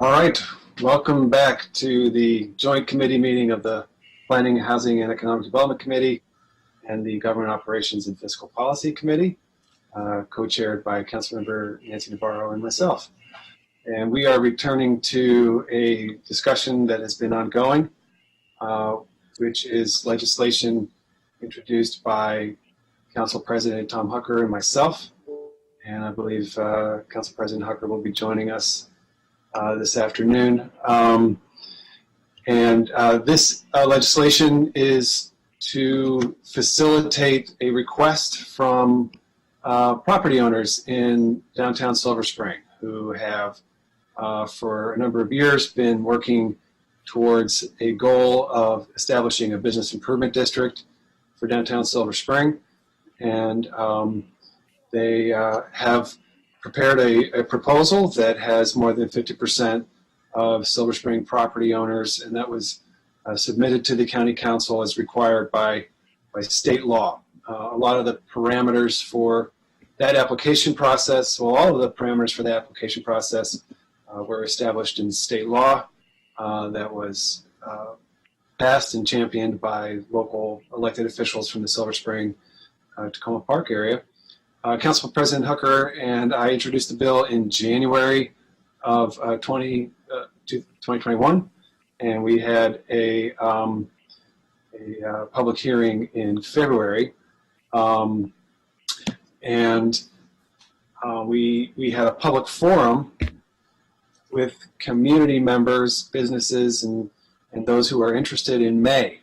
All right, welcome back to the joint committee meeting of the Planning, Housing, and Economic Development Committee and the Government Operations and Fiscal Policy Committee, co-chaired by Councilmember Nancy Navarro and myself. And we are returning to a discussion that has been ongoing, which is legislation introduced by Council President Tom Hucker and myself. And I believe Council President Hucker will be joining us this afternoon. This legislation is to facilitate a request from property owners in downtown Silver Spring who have for a number of years been working towards a goal of establishing a business improvement district for downtown Silver Spring. And they have prepared a proposal that has more than 50% of Silver Spring property owners, and that was submitted to the County Council as required by state law. A lot of the parameters for that application process, well, all of the parameters for the application process were established in state law that was passed and championed by local elected officials from the Silver Spring, Tacoma Park area. Council President Hucker and I introduced the bill in January of 2021, and we had a public hearing in February, and we had a public forum with community members, businesses, and those who are interested in May,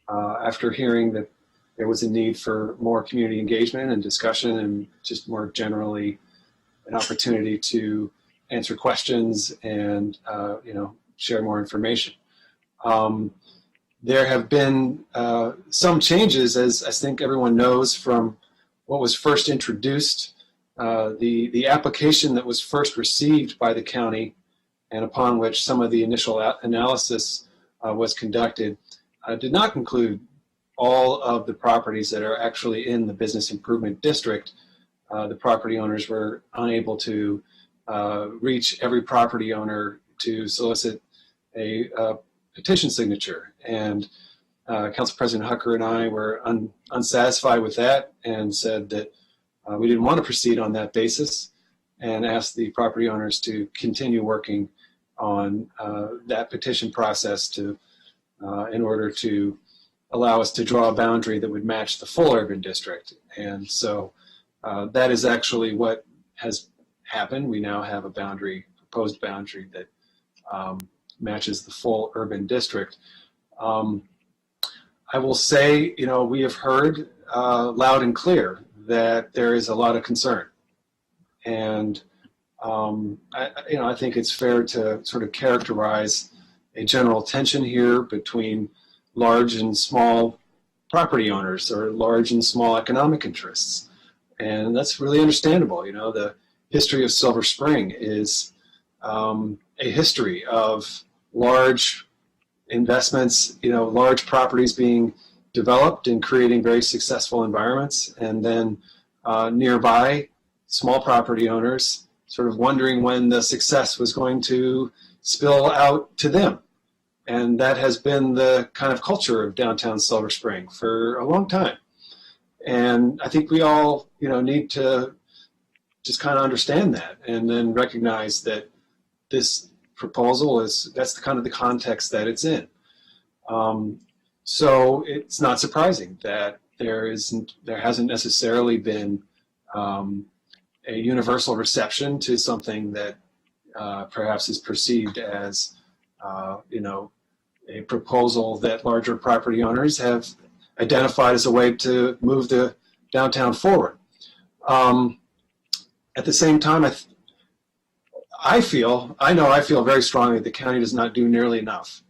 after hearing that there was a need for more community engagement and discussion, and just more generally an opportunity to answer questions and share more information. There have been some changes, as I think everyone knows, from what was first introduced. The application that was first received by the county, and upon which some of the initial analysis was conducted, did not include all of the properties that are actually in the business improvement district. The property owners were unable to reach every property owner to solicit a petition signature. And Council President Hucker and I were unsatisfied with that and said that we didn't want to proceed on that basis, and asked the property owners to continue working on that petition process to in order to allow us to draw a boundary that would match the full urban district. And so that is actually what has happened. We now have a proposed boundary that matches the full urban district. I will say, we have heard loud and clear that there is a lot of concern. And I think it's fair to sort of characterize a general tension here between large and small property owners, or large and small economic interests. And that's really understandable. The history of Silver Spring is a history of large investments, large properties being developed and creating very successful environments, and then nearby small property owners sort of wondering when the success was going to spill out to them. And that has been the kind of culture of downtown Silver Spring for a long time. And I think we all, need to just kind of understand that, and then recognize that this proposal that's the kind of the context that it's in. So it's not surprising that there hasn't necessarily been a universal reception to something that perhaps is perceived as, a proposal that larger property owners have identified as a way to move the downtown forward. At the same time, I feel very strongly that the county does not do nearly enough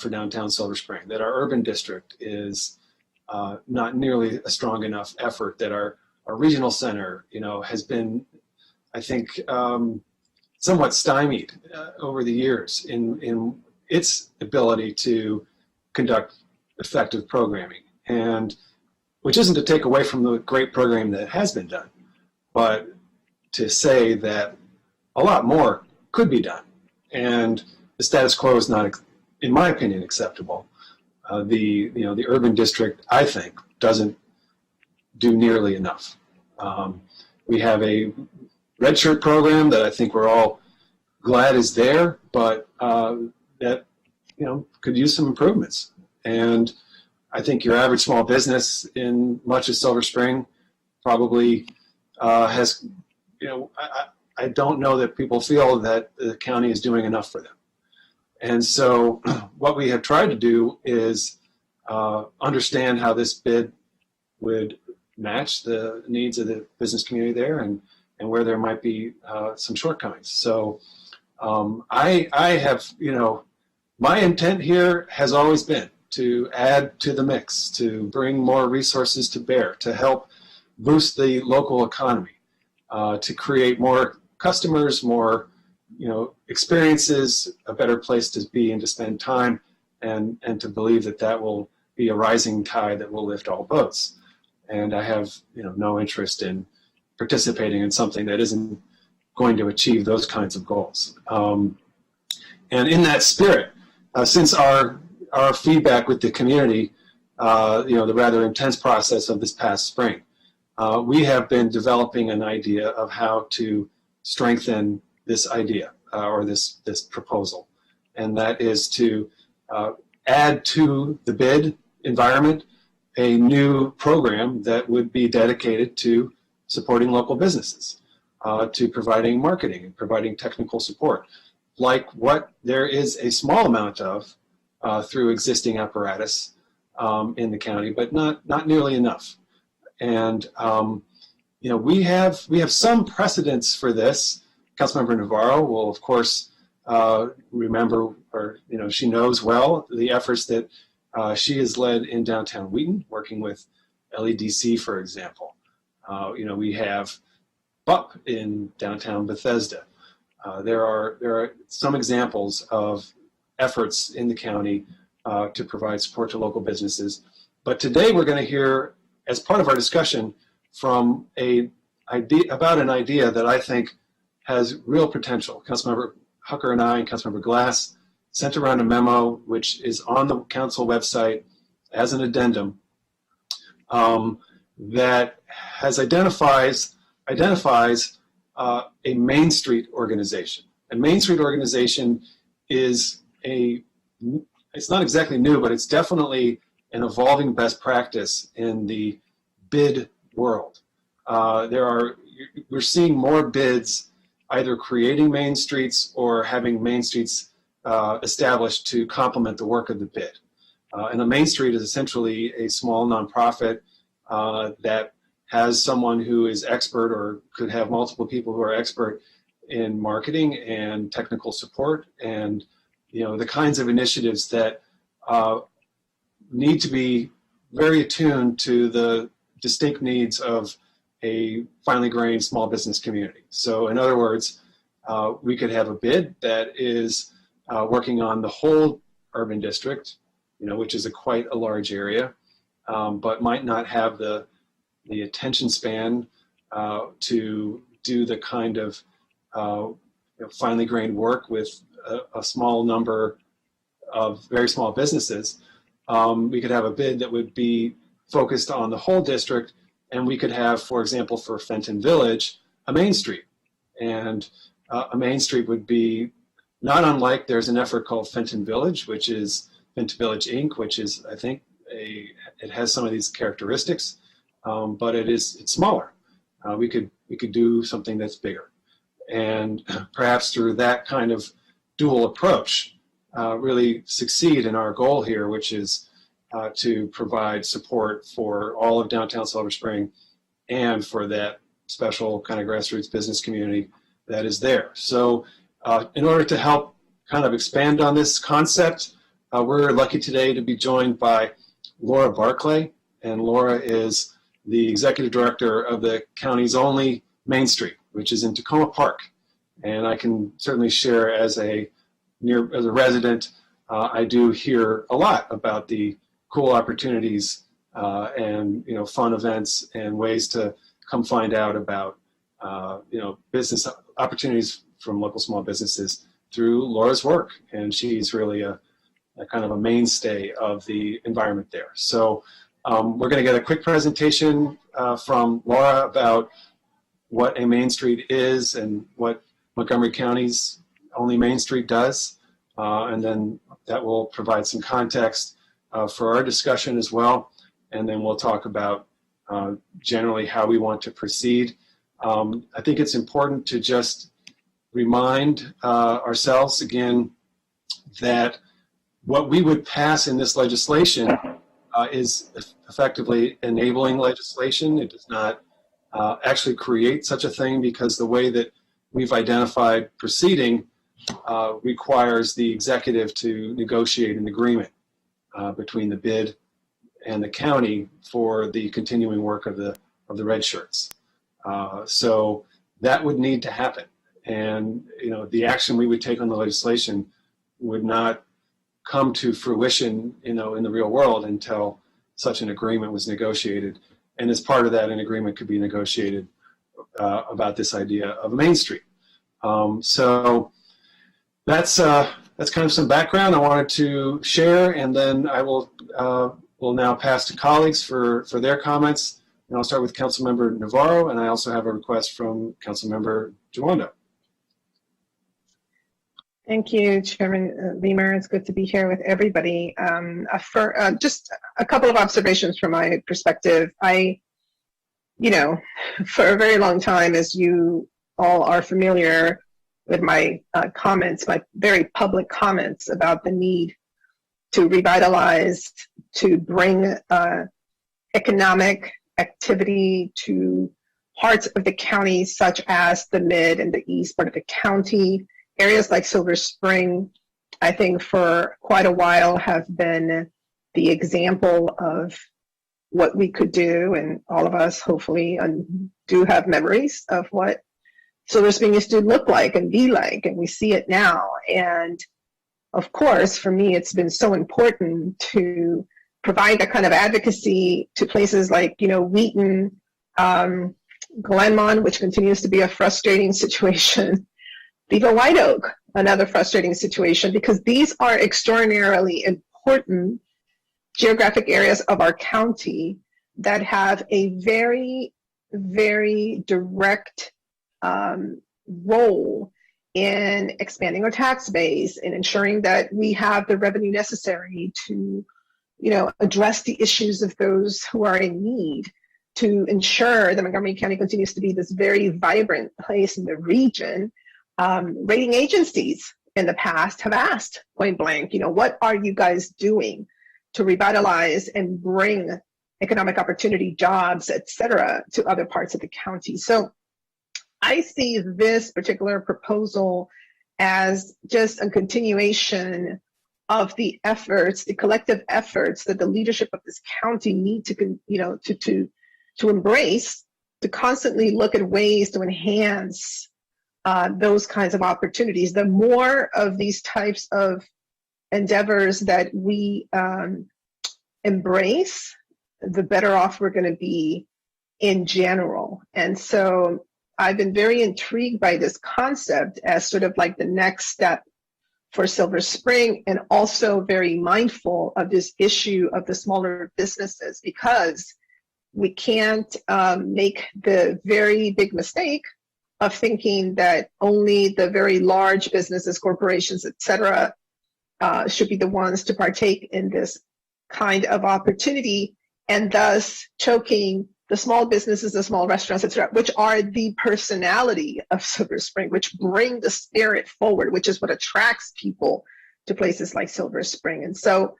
for downtown Silver Spring, that our urban district is not nearly a strong enough effort, that our regional center, has been, I think, somewhat stymied over the years in its ability to conduct effective programming, and which isn't to take away from the great programming that has been done, but to say that a lot more could be done. and the status quo is not, in my opinion, acceptable. The urban district, I think, doesn't do nearly enough. We have a red shirt program that I think we're all glad is there, but that could use some improvements. And I think your average small business in much of Silver Spring probably has, I don't know that people feel that the county is doing enough for them. And so what we have tried to do is understand how this bid would match the needs of the business community there and where there might be some shortcomings. So I have, my intent here has always been to add to the mix, to bring more resources to bear, to help boost the local economy, to create more customers, more experiences, a better place to be and to spend time, and to believe that that will be a rising tide that will lift all boats. And I have no interest in participating in something that isn't going to achieve those kinds of goals. And in that spirit, since our feedback with the community, the rather intense process of this past spring, we have been developing an idea of how to strengthen this idea or this proposal, and that is to add to the bid environment a new program that would be dedicated to supporting local businesses, to providing marketing and providing technical support, like what there is a small amount of through existing apparatus in the county, but not nearly enough. And we have some precedents for this. Councilmember Navarro will, of course, remember, or she knows well the efforts that she has led in downtown Wheaton, working with LEDC, for example. We have BUP in downtown Bethesda. There are some examples of efforts in the county to provide support to local businesses. But today we're going to hear, as part of our discussion, from about an idea that I think has real potential. Councilmember Hucker and I and Councilmember Glass sent around a memo which is on the council website as an addendum that has identifies a Main Street organization. And Main Street organization is it's not exactly new, but it's definitely an evolving best practice in the bid world. We're seeing more bids either creating main streets or having main streets established to complement the work of the bid. And a main street is essentially a small nonprofit that has someone who is expert, or could have multiple people who are expert in marketing and technical support, and the kinds of initiatives that need to be very attuned to the distinct needs of a finely grained small business community. So in other words, we could have a bid that is working on the whole urban district, which is quite a large area, but might not have the attention span to do the kind of finely grained work with a small number of very small businesses. We could have a bid that would be focused on the whole district, and we could have, for example, for Fenton Village, a Main Street. And a Main Street would be not unlike, there's an effort called Fenton Village, which is Fenton Village Inc., which is, I think, it has some of these characteristics, but it's smaller. We could do something that's bigger. And perhaps through that kind of dual approach, really succeed in our goal here, which is to provide support for all of downtown Silver Spring and for that special kind of grassroots business community that is there. So in order to help kind of expand on this concept, we're lucky today to be joined by Laura Barclay, and Laura is the executive director of the county's only Main Street, which is in Tacoma Park. And I can certainly share as a resident, I do hear a lot about the cool opportunities and fun events and ways to come find out about business opportunities from local small businesses through Laura's work, and she's really a kind of a mainstay of the environment there. So we're going to get a quick presentation from Laura about what a Main Street is and what Montgomery County's only Main Street does, and then that will provide some context for our discussion as well, and then we'll talk about generally how we want to proceed. I think it's important to just remind ourselves again that what we would pass in this legislation is effectively enabling legislation. It does not actually create such a thing, because the way that we've identified proceeding requires the executive to negotiate an agreement between the bid and the county for the continuing work of the red shirts. So that would need to happen, and the action we would take on the legislation would not come to fruition in the real world until such an agreement was negotiated, and as part of that, an agreement could be negotiated about this idea of a Main Street. So that's kind of some background I wanted to share, and then I will now pass to colleagues for their comments. And I'll start with Councilmember Navarro, and I also have a request from Councilmember Giwanda. Thank you, Chairman Beamer. It's good to be here with everybody. Just a couple of observations from my perspective. For a very long time, as you all are familiar with my comments, my very public comments about the need to revitalize, to bring economic activity to parts of the county, such as the mid and the east part of the county. Areas like Silver Spring, I think for quite a while have been the example of what we could do, and all of us hopefully do have memories of what Silver Spring used to look like and be like, and we see it now. And of course, for me, it's been so important to provide that kind of advocacy to places like, Wheaton, Glenmont, which continues to be a frustrating situation, Viva White Oak, another frustrating situation, because these are extraordinarily important geographic areas of our county that have a very, very direct role in expanding our tax base and ensuring that we have the revenue necessary to, address the issues of those who are in need, to ensure that Montgomery County continues to be this very vibrant place in the region. Rating agencies in the past have asked point blank, what are you guys doing to revitalize and bring economic opportunity, jobs, et cetera, to other parts of the county? So I see this particular proposal as just a continuation of the efforts, the collective efforts that the leadership of this county need to embrace, to constantly look at ways to enhance those kinds of opportunities. The more of these types of endeavors that we embrace, the better off we're going to be in general. And so I've been very intrigued by this concept as sort of like the next step for Silver Spring, and also very mindful of this issue of the smaller businesses, because we can't make the very big mistake of thinking that only the very large businesses, corporations, et cetera, should be the ones to partake in this kind of opportunity, and thus choking the small businesses, the small restaurants, et cetera, which are the personality of Silver Spring, which bring the spirit forward, which is what attracts people to places like Silver Spring. And so,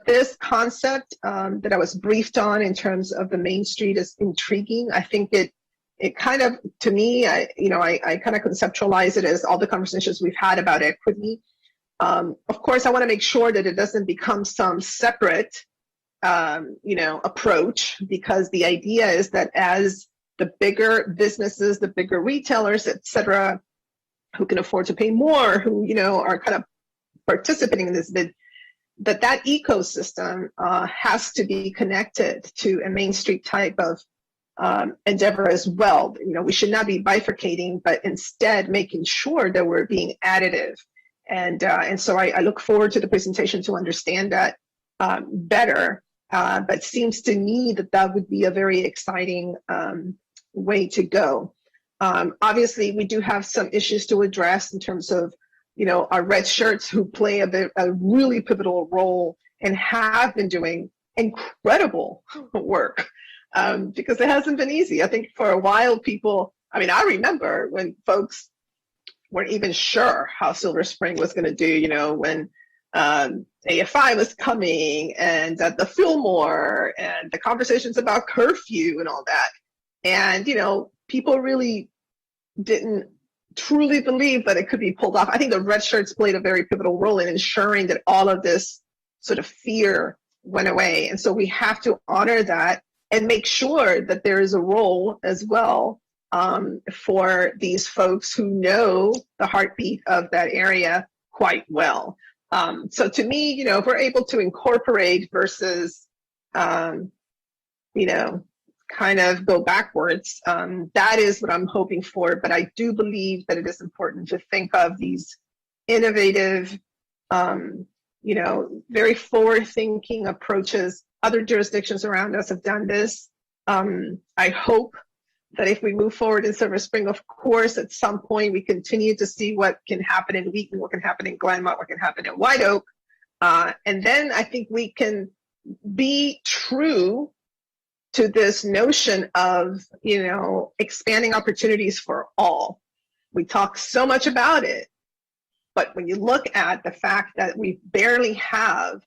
this concept that I was briefed on in terms of the Main Street is intriguing. I think it kind of, to me, I kind of conceptualize it as all the conversations we've had about equity. Of course, I want to make sure that it doesn't become some separate approach, because the idea is that as the bigger businesses, the bigger retailers, et cetera, who can afford to pay more, who, are kind of participating in this bid, that ecosystem has to be connected to a Main Street type of endeavor as well. We should not be bifurcating, but instead making sure that we're being additive. And so I look forward to the presentation to understand that better. But seems to me that would be a very exciting way to go. Obviously, we do have some issues to address in terms of, our red shirts who play a really pivotal role and have been doing incredible work because it hasn't been easy. I think for a while, I remember when folks weren't even sure how Silver Spring was going to do, when AFI was coming and at the Fillmore and the conversations about curfew and all that. And, people really didn't truly believe that it could be pulled off. I think the red shirts played a very pivotal role in ensuring that all of this sort of fear went away. And so we have to honor that and make sure that there is a role as well for these folks who know the heartbeat of that area quite well. So to me, if we're able to incorporate versus, kind of go backwards, that is what I'm hoping for. But I do believe that it is important to think of these innovative, very forward-thinking approaches. Other jurisdictions around us have done this. I hope that if we move forward in Silver Spring, of course, at some point we continue to see what can happen in Wheaton, what can happen in Glenmont, what can happen in White Oak. And then I think we can be true to this notion of, expanding opportunities for all. We talk so much about it, but when you look at the fact that we barely have,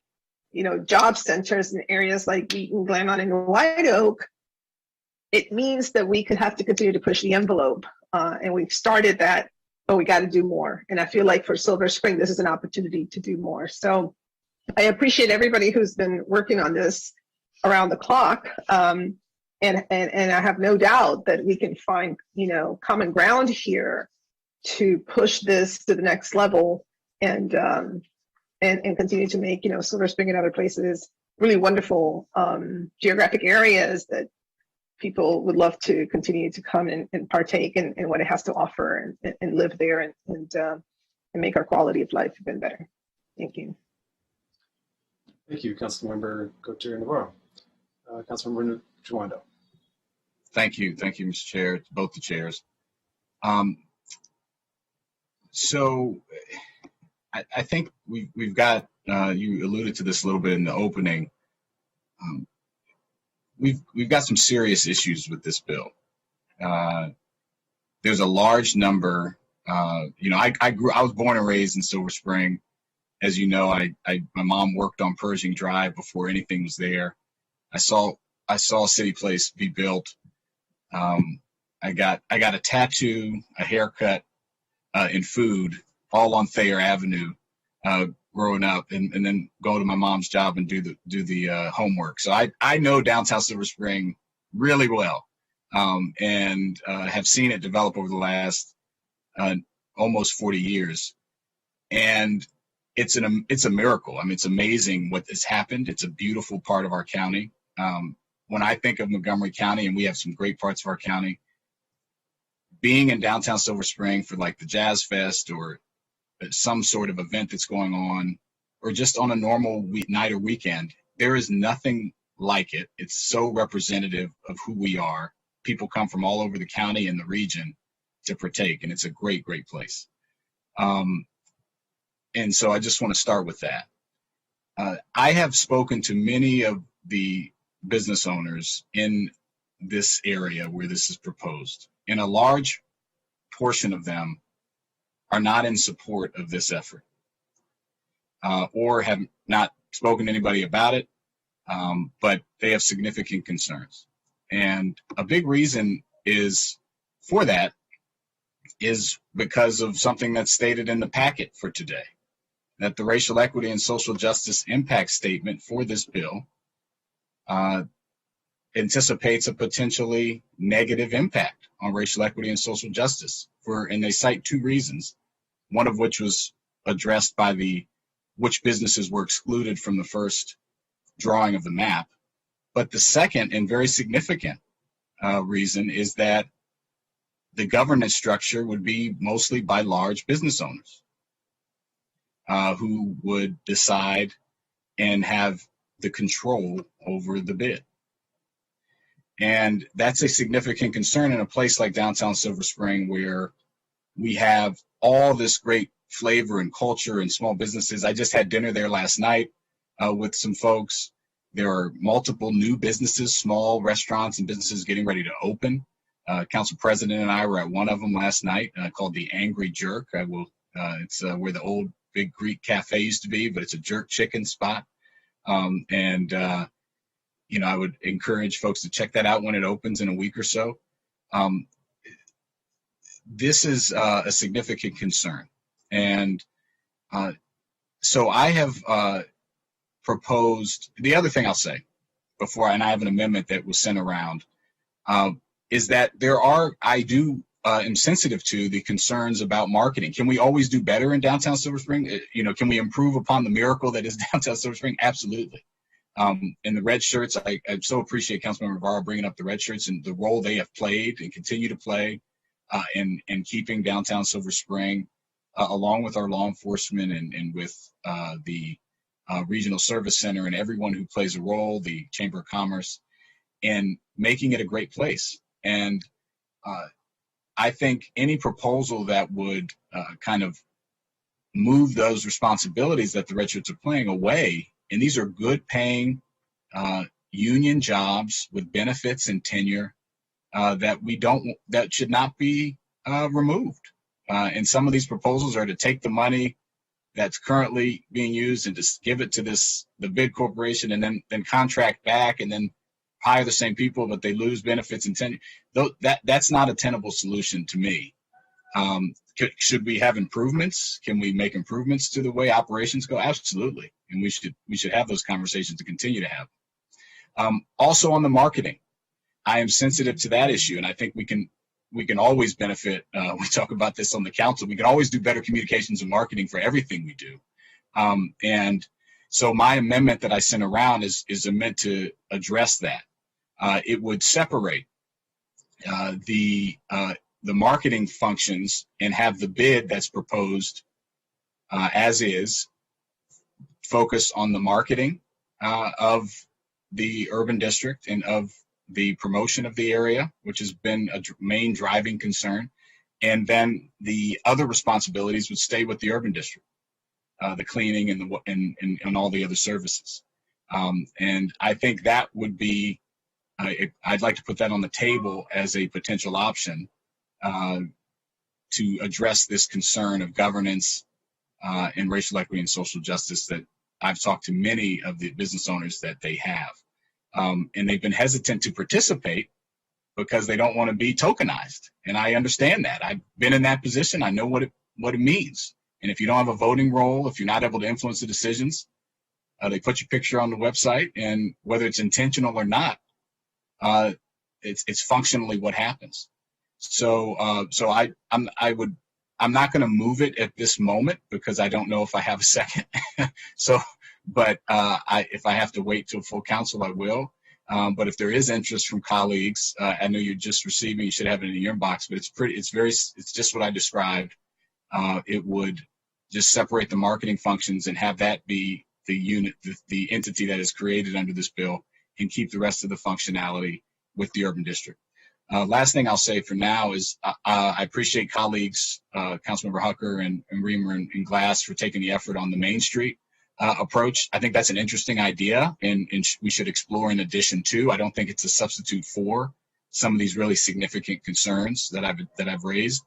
job centers in areas like Wheaton, Glenmont, and White Oak, it means that we could have to continue to push the envelope. And we've started that, but we got to do more. And I feel like for Silver Spring, this is an opportunity to do more. So I appreciate everybody who's been working on this around the clock. And I have no doubt that we can find, common ground here to push this to the next level and continue to make, Silver Spring and other places really wonderful geographic areas that people would love to continue to come and partake in what it has to offer and live there and make our quality of life even better. Thank you. Thank you, Councilmember Gautier Navarro. Councilmember Juando. Thank you, Mr. Chair, to both the chairs. So I think we've got, you alluded to this a little bit in the opening. We've got some serious issues with this bill. There's a large number. I was born and raised in Silver Spring. As you know, my mom worked on Pershing Drive before anything was there. I saw City Place be built. I got a tattoo, a haircut, and food all on Thayer Avenue growing up, and then go to my mom's job and do the homework. So I know downtown Silver Spring really well, and have seen it develop over the last almost 40 years. And it's a miracle. I mean, it's amazing what has happened. It's a beautiful part of our county. When I think of Montgomery County, and we have some great parts of our county, being in downtown Silver Spring for like the Jazz Fest or some sort of event that's going on, or just on a normal night or weekend, there is nothing like it. It's so representative of who we are. People come from all over the county and the region to partake, and it's a great, great place. And so I just want to start with that. I have spoken to many of the business owners in this area where this is proposed, and a large portion of them are not in support of this effort, or have not spoken to anybody about it, but they have significant concerns. And a big reason for that is because of something that's stated in the packet for today, that the Racial Equity and Social Justice Impact Statement for this bill anticipates a potentially negative impact on racial equity and social justice and they cite two reasons, one of which was addressed by which businesses were excluded from the first drawing of the map. But the second, and very significant, reason is that the governance structure would be mostly by large business owners who would decide and have the control over the bid. And that's a significant concern in a place like downtown Silver Spring, where we have all this great flavor and culture and small businesses. I just had dinner there last night with some folks. There are multiple new businesses, small restaurants and businesses getting ready to open. Council President and I were at one of them last night called the Angry Jerk. It's where the old Big Greek Cafe used to be, but it's a jerk chicken spot. I would encourage folks to check that out when it opens in a week or so. This is a significant concern. And so I have proposed, the other thing I'll say before, and I have an amendment that was sent around, is that am sensitive to the concerns about marketing. Can we always do better in downtown Silver Spring? Can we improve upon the miracle that is downtown Silver Spring? Absolutely. And the red shirts, I so appreciate Councilmember Navarro bringing up the red shirts and the role they have played and continue to play in keeping downtown Silver Spring, along with our law enforcement and with the Regional Service Center and everyone who plays a role, the Chamber of Commerce, in making it a great place. And I think any proposal that would kind of move those responsibilities that the red shirts are playing away, and these are good paying union jobs with benefits and tenure that should not be removed. And some of these proposals are to take the money that's currently being used and just give it to the big corporation, and then contract back and then hire the same people, but they lose benefits and tenure. That's not a tenable solution to me. Should we have improvements? Can we make improvements to the way operations go? Absolutely. And we should have those conversations to continue to have. Also on the marketing, I am sensitive to that issue, and I think we can always benefit. We talk about this on the council. We can always do better communications and marketing for everything we do. And so my amendment that I sent around is meant to address that. It would separate the marketing functions and have the bid that's proposed as is focus on the marketing of the urban district and of the promotion of the area, which has been a main driving concern. And then the other responsibilities would stay with the urban district, the cleaning and all the other services. And I think that would be, I'd like to put that on the table as a potential option to address this concern of governance and racial equity and social justice that I've talked to many of the business owners that they have. And they've been hesitant to participate because they don't want to be tokenized. And I understand that. I've been in that position. I know what it means. And if you don't have a voting role, if you're not able to influence the decisions, they put your picture on the website, and whether it's intentional or not, it's functionally what happens. So I'm not going to move it at this moment because I don't know if I have a second. But if I have to wait till full council, I will. But if there is interest from colleagues, I know you're just receiving, you should have it in your inbox, but it's just what I described. It would just separate the marketing functions and have that be the unit, the entity that is created under this bill, and keep the rest of the functionality with the urban district. Last thing I'll say for now is I appreciate colleagues, Councilmember Hucker and Reamer and Glass, for taking the effort on the Main Street approach. I think that's an interesting idea, and we should explore in addition to. I don't think it's a substitute for some of these really significant concerns that I've raised.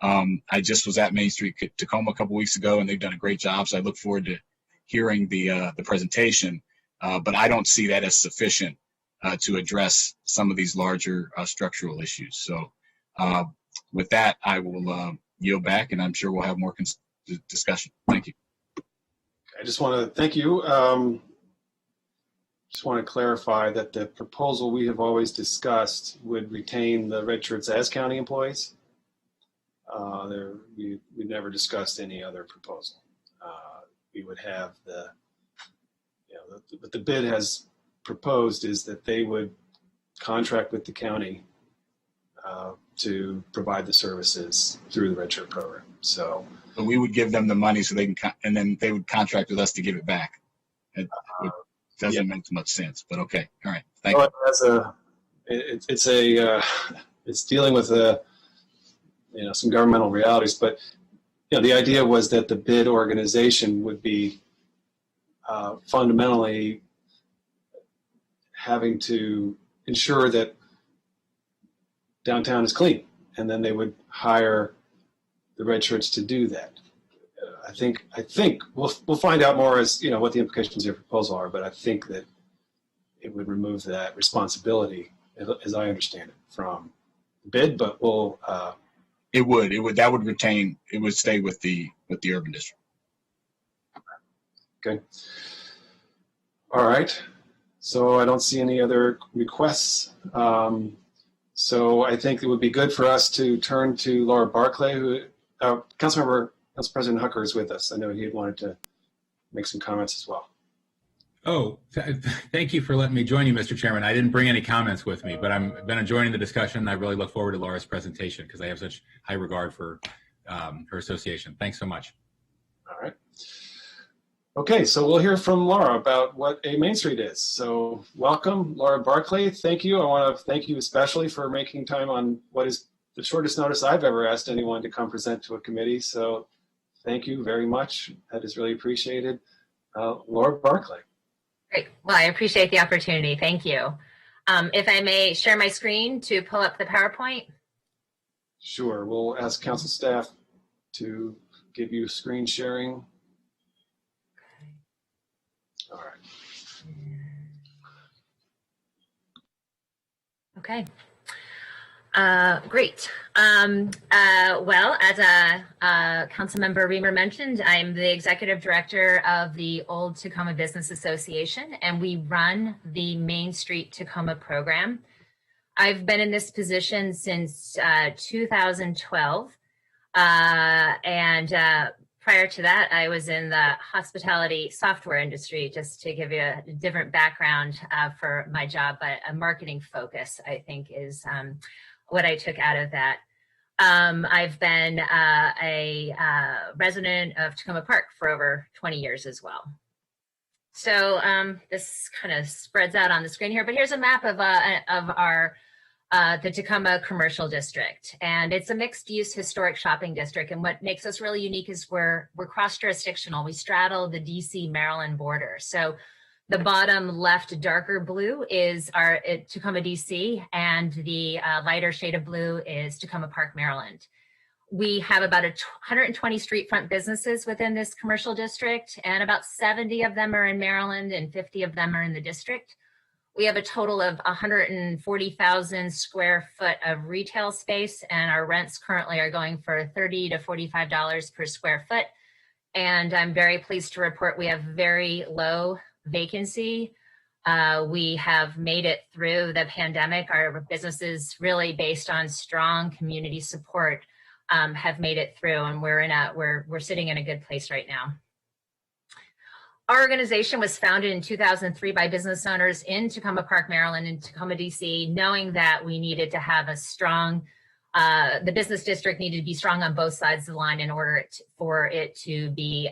I just was at Main Street Tacoma a couple weeks ago, and they've done a great job. So I look forward to hearing the presentation. But I don't see that as sufficient to address some of these larger structural issues. So with that, I will yield back, and I'm sure we'll have more discussion. Thank you. I just want to thank you. Just want to clarify that the proposal we have always discussed would retain the red shirts as county employees. We never discussed any other proposal. We would have what the bid has proposed is that they would contract with the county to provide the services through the red shirt program. So we would give them the money so they can, and then they would contract with us to give it back. It doesn't make much sense, but okay. All right. Thank you. It's dealing with some governmental realities, but the idea was that the bid organization would be fundamentally having to ensure that downtown is clean, and then they would hire the red shirts to do that. I think we'll find out more as what the implications of your proposal are, but I think that it would remove that responsibility, as I understand it, from the bid. But it would stay with the urban district. Okay. All right. So I don't see any other requests. So I think it would be good for us to turn to Laura Barclay, who Council President Hucker is with us. I know he had wanted to make some comments as well. Oh, thank you for letting me join you, Mr. Chairman. I didn't bring any comments with me, but I've been enjoying the discussion. I really look forward to Laura's presentation because I have such high regard for her association. Thanks so much. All right. Okay, so we'll hear from Laura about what a Main Street is. So welcome, Laura Barclay. Thank you. I want to thank you especially for making time on what is the shortest notice I've ever asked anyone to come present to a committee. So thank you very much. That is really appreciated. Laura Barclay. Great. Well, I appreciate the opportunity. Thank you. If I may share my screen to pull up the PowerPoint. Sure. We'll ask council staff to give you screen sharing. All right. Okay. Great. Well, as Councilmember Reamer mentioned, I'm the Executive Director of the Old Tacoma Business Association, and we run the Main Street Tacoma program. I've been in this position since 2012, and prior to that, I was in the hospitality software industry, just to give you a different background for my job, but a marketing focus, I think, is what I took out of that. I've been a resident of Tacoma Park for over 20 years as well. So this kind of spreads out on the screen here, but here's a map of our the Tacoma Commercial District, and it's a mixed-use historic shopping district. And what makes us really unique is we're cross-jurisdictional. We straddle the DC-Maryland border. So the bottom left darker blue is our Tacoma, DC, and the lighter shade of blue is Tacoma Park, Maryland. We have about 120 street front businesses within this commercial district, and about 70 of them are in Maryland and 50 of them are in the district. We have a total of 140,000 square foot of retail space, and our rents currently are going for $30 to $45 per square foot. And I'm very pleased to report we have very low vacancy. We have made it through the pandemic. Our businesses, really based on strong community support, have made it through, and we're sitting in a good place right now. Our organization was founded in 2003 by business owners in Tacoma Park, Maryland, and Tacoma, DC, knowing that we needed to have a strong, the business district needed to be strong on both sides of the line in order for it to be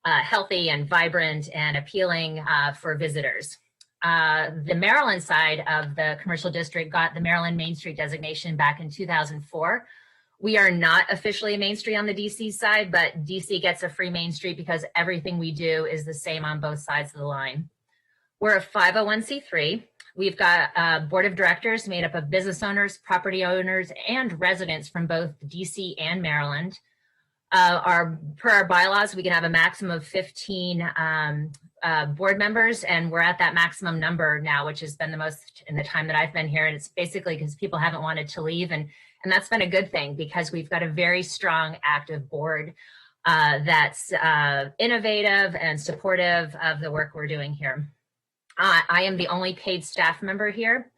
healthy and vibrant and appealing for visitors. The Maryland side of the commercial district got the Maryland Main Street designation back in 2004. We are not officially a Main Street on the DC side, but DC gets a free Main Street because everything we do is the same on both sides of the line. We're a 501c3. We've got a board of directors made up of business owners, property owners, and residents from both DC and Maryland. Per our bylaws, we can have a maximum of 15 board members, and we're at that maximum number now, which has been the most in the time that I've been here. And it's basically because people haven't wanted to leave, and that's been a good thing because we've got a very strong, active board that's innovative and supportive of the work we're doing here. I am the only paid staff member here,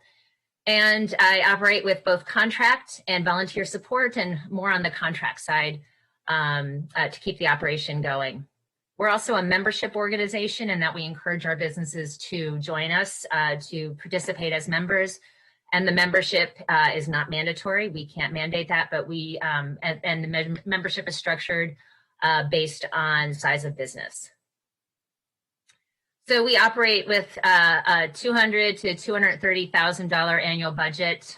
and I operate with both contract and volunteer support, and more on the contract side to keep the operation going. We're also a membership organization, in that we encourage our businesses to join us, to participate as members, And the membership is not mandatory. We can't mandate that, but we, and the membership is structured based on size of business. So we operate with a $200,000 to $230,000 annual budget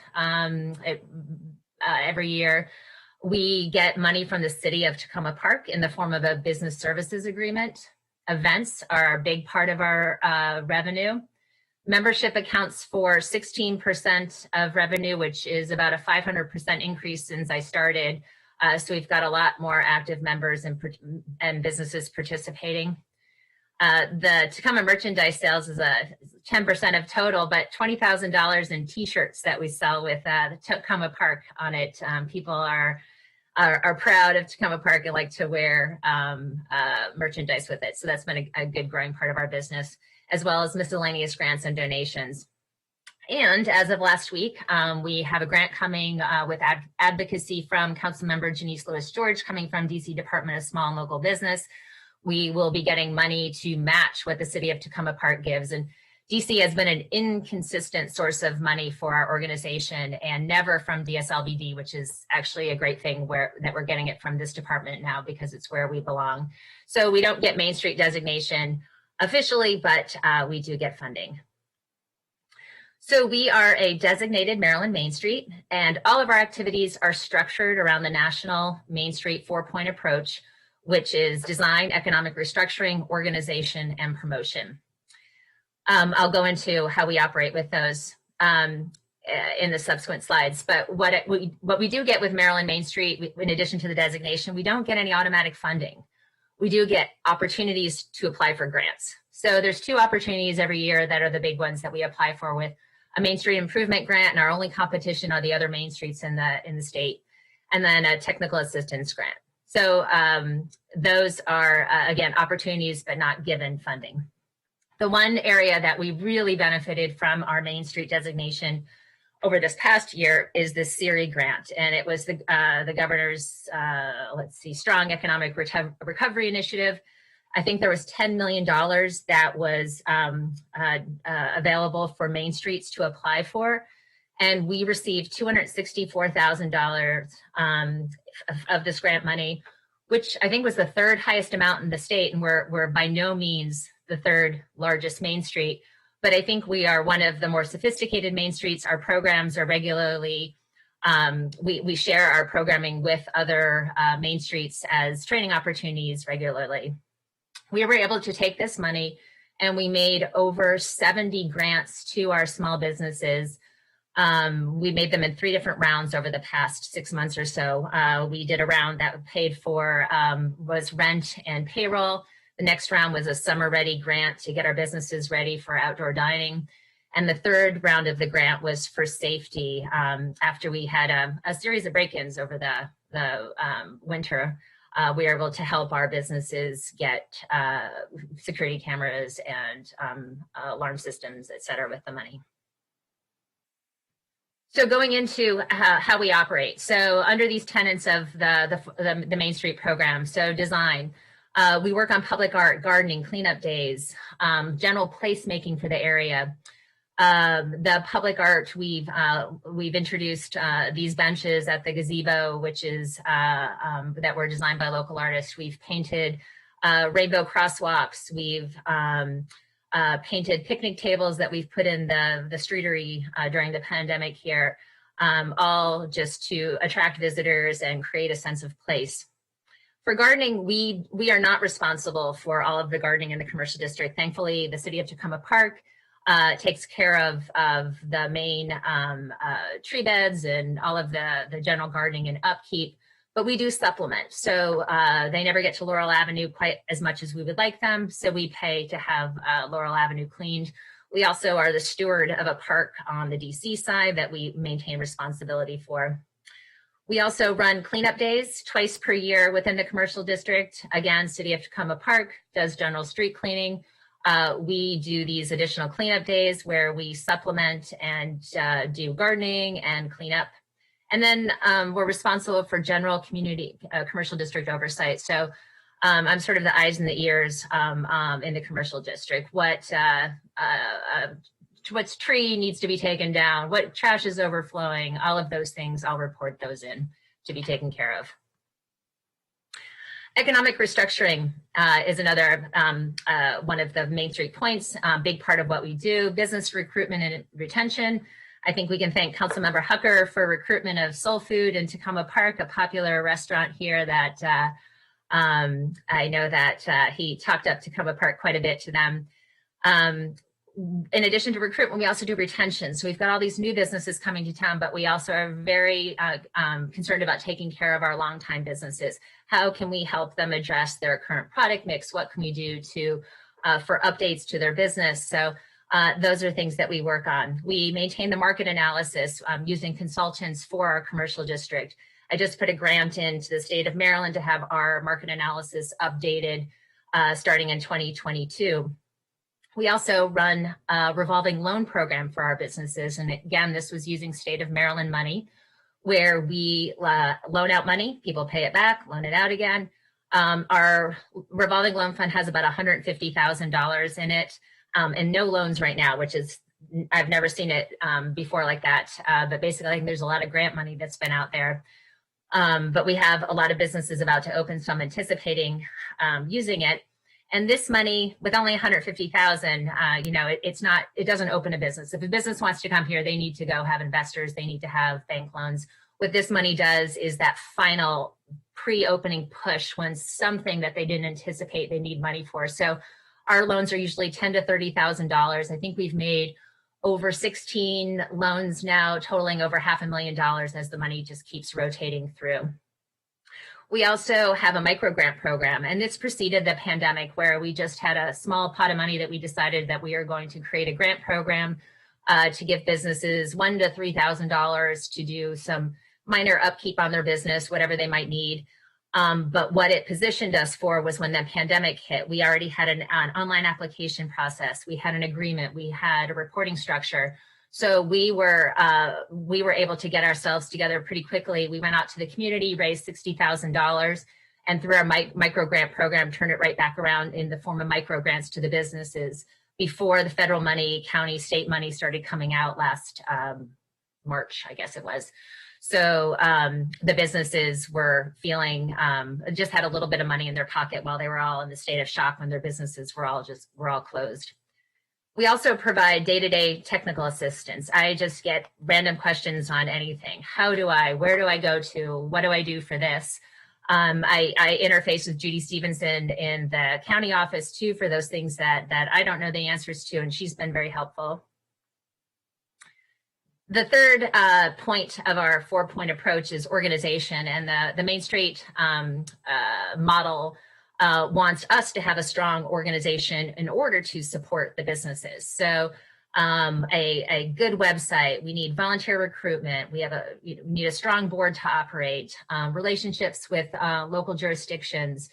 every year. We get money from the city of Tacoma Park in the form of a business services agreement. Events are a big part of our revenue. Membership accounts for 16% of revenue, which is about a 500% increase since I started. So we've got a lot more active members and businesses participating. The Tacoma merchandise sales is a 10% of total, but $20,000 in t-shirts that we sell with the Tacoma Park on it. People are proud of Tacoma Park and like to wear merchandise with it. So that's been a good growing part of our business, as well as miscellaneous grants and donations. And as of last week, we have a grant coming with advocacy from Councilmember Janice Lewis-George, coming from DC Department of Small and Local Business. We will be getting money to match what the city of Tacoma Park gives. And DC has been an inconsistent source of money for our organization, and never from DSLBD, which is actually a great thing that we're getting it from this department now because it's where we belong. So we don't get Main Street designation officially, but we do get funding. So we are a designated Maryland Main Street, and all of our activities are structured around the National Main Street 4-point approach, which is design, economic restructuring, organization, and promotion. I'll go into how we operate with those in the subsequent slides. But what we do get with Maryland Main Street, in addition to the designation, we don't get any automatic funding. We do get opportunities to apply for grants. So there's 2 opportunities every year that are the big ones that we apply for, with a Main Street Improvement Grant, and our only competition are the other main streets in the state, and then a technical assistance grant. So those are, again, opportunities, but not given funding. The one area that we really benefited from our Main Street designation over this past year is the SERI grant. And it was the governor's, Strong Economic Recovery Initiative. I think there was $10 million that was available for Main Streets to apply for. And we received $264,000 of this grant money, which I think was the 3rd highest amount in the state. And we're by no means the 3rd largest Main Street, but I think we are one of the more sophisticated Main Streets. Our programs are regularly, we share our programming with other Main Streets as training opportunities regularly. We were able to take this money and we made over 70 grants to our small businesses. We made them in 3 different rounds over the past 6 months or so. We did a round that paid for was rent and payroll. The next round was a summer ready grant to get our businesses ready for outdoor dining. And the 3rd round of the grant was for safety. After we had a series of break-ins over the winter, we were able to help our businesses get security cameras and alarm systems, et cetera, with the money. So going into how we operate. So under these tenets of the Main Street program, so design, we work on public art, gardening, cleanup days, general placemaking for the area. The public art, we've introduced these benches at the gazebo, which is that were designed by local artists. We've painted rainbow crosswalks. We've painted picnic tables that we've put in the streetery during the pandemic here, all just to attract visitors and create a sense of place. For gardening, we are not responsible for all of the gardening in the commercial district. Thankfully, the city of Tacoma Park takes care of the main tree beds and all of the general gardening and upkeep, but we do supplement. So they never get to Laurel Avenue quite as much as we would like them, so we pay to have Laurel Avenue cleaned. We also are the steward of a park on the DC side that we maintain responsibility for. We also run cleanup days twice per year within the commercial district. Again, City of Tacoma Park does general street cleaning. We do these additional cleanup days where we supplement and do gardening and cleanup. And then we're responsible for general community commercial district oversight. So I'm sort of the eyes and the ears in the commercial district. What what's tree needs to be taken down, what trash is overflowing, all of those things, I'll report those in to be taken care of. Economic restructuring is another one of the Main Street points, big part of what we do. Business recruitment and retention. I think we can thank Councilmember Hucker for recruitment of Soul Food in Tacoma Park, a popular restaurant here that I know that he talked up Tacoma Park quite a bit to them. In addition to recruitment, we also do retention. So we've got all these new businesses coming to town, but we also are very concerned about taking care of our longtime businesses. How can we help them address their current product mix? What can we do to for updates to their business? So those are things that we work on. We maintain the market analysis using consultants for our commercial district. I just put a grant into the state of Maryland to have our market analysis updated starting in 2022. We also run a revolving loan program for our businesses. And again, this was using state of Maryland money where we loan out money, people pay it back, loan it out again. Our revolving loan fund has about $150,000 in it and no loans right now, which is, I've never seen it before like that. But basically, I think there's a lot of grant money that's been out there. But we have a lot of businesses about to open, so I'm anticipating using it. And this money, with only $150,000, you know, it doesn't open a business. If a business wants to come here, they need to go have investors. They need to have bank loans. What this money does is that final pre-opening push when something that they didn't anticipate they need money for. So our loans are usually $10,000 to $30,000. I think we've made over 16 loans now, totaling over $500,000 as the money just keeps rotating through. We also have a micro grant program, and this preceded the pandemic where we just had a small pot of money that we decided that we are going to create a grant program to give businesses $1,000 to $3,000 to do some minor upkeep on their business, whatever they might need. But what it positioned us for was when the pandemic hit, we already had an online application process. We had an agreement. We had a reporting structure. So we were able to get ourselves together pretty quickly. We went out to the community, raised $60,000, and through our micro grant program, turned it right back around in the form of micro grants to the businesses before the federal money, county, state money started coming out last March, I guess it was. So the businesses were feeling, just had a little bit of money in their pocket while they were all in the state of shock when their businesses were all closed. We also provide day-to-day technical assistance. I just get random questions on anything. Where do I go to? What do I do for this? I interface with Judy Stevenson in the county office too for those things that I don't know the answers to, and she's been very helpful. The third point of our 4-point approach is organization, and the Main Street model wants us to have a strong organization in order to support the businesses. So a good website, we need volunteer recruitment, we need a strong board to operate, relationships with local jurisdictions,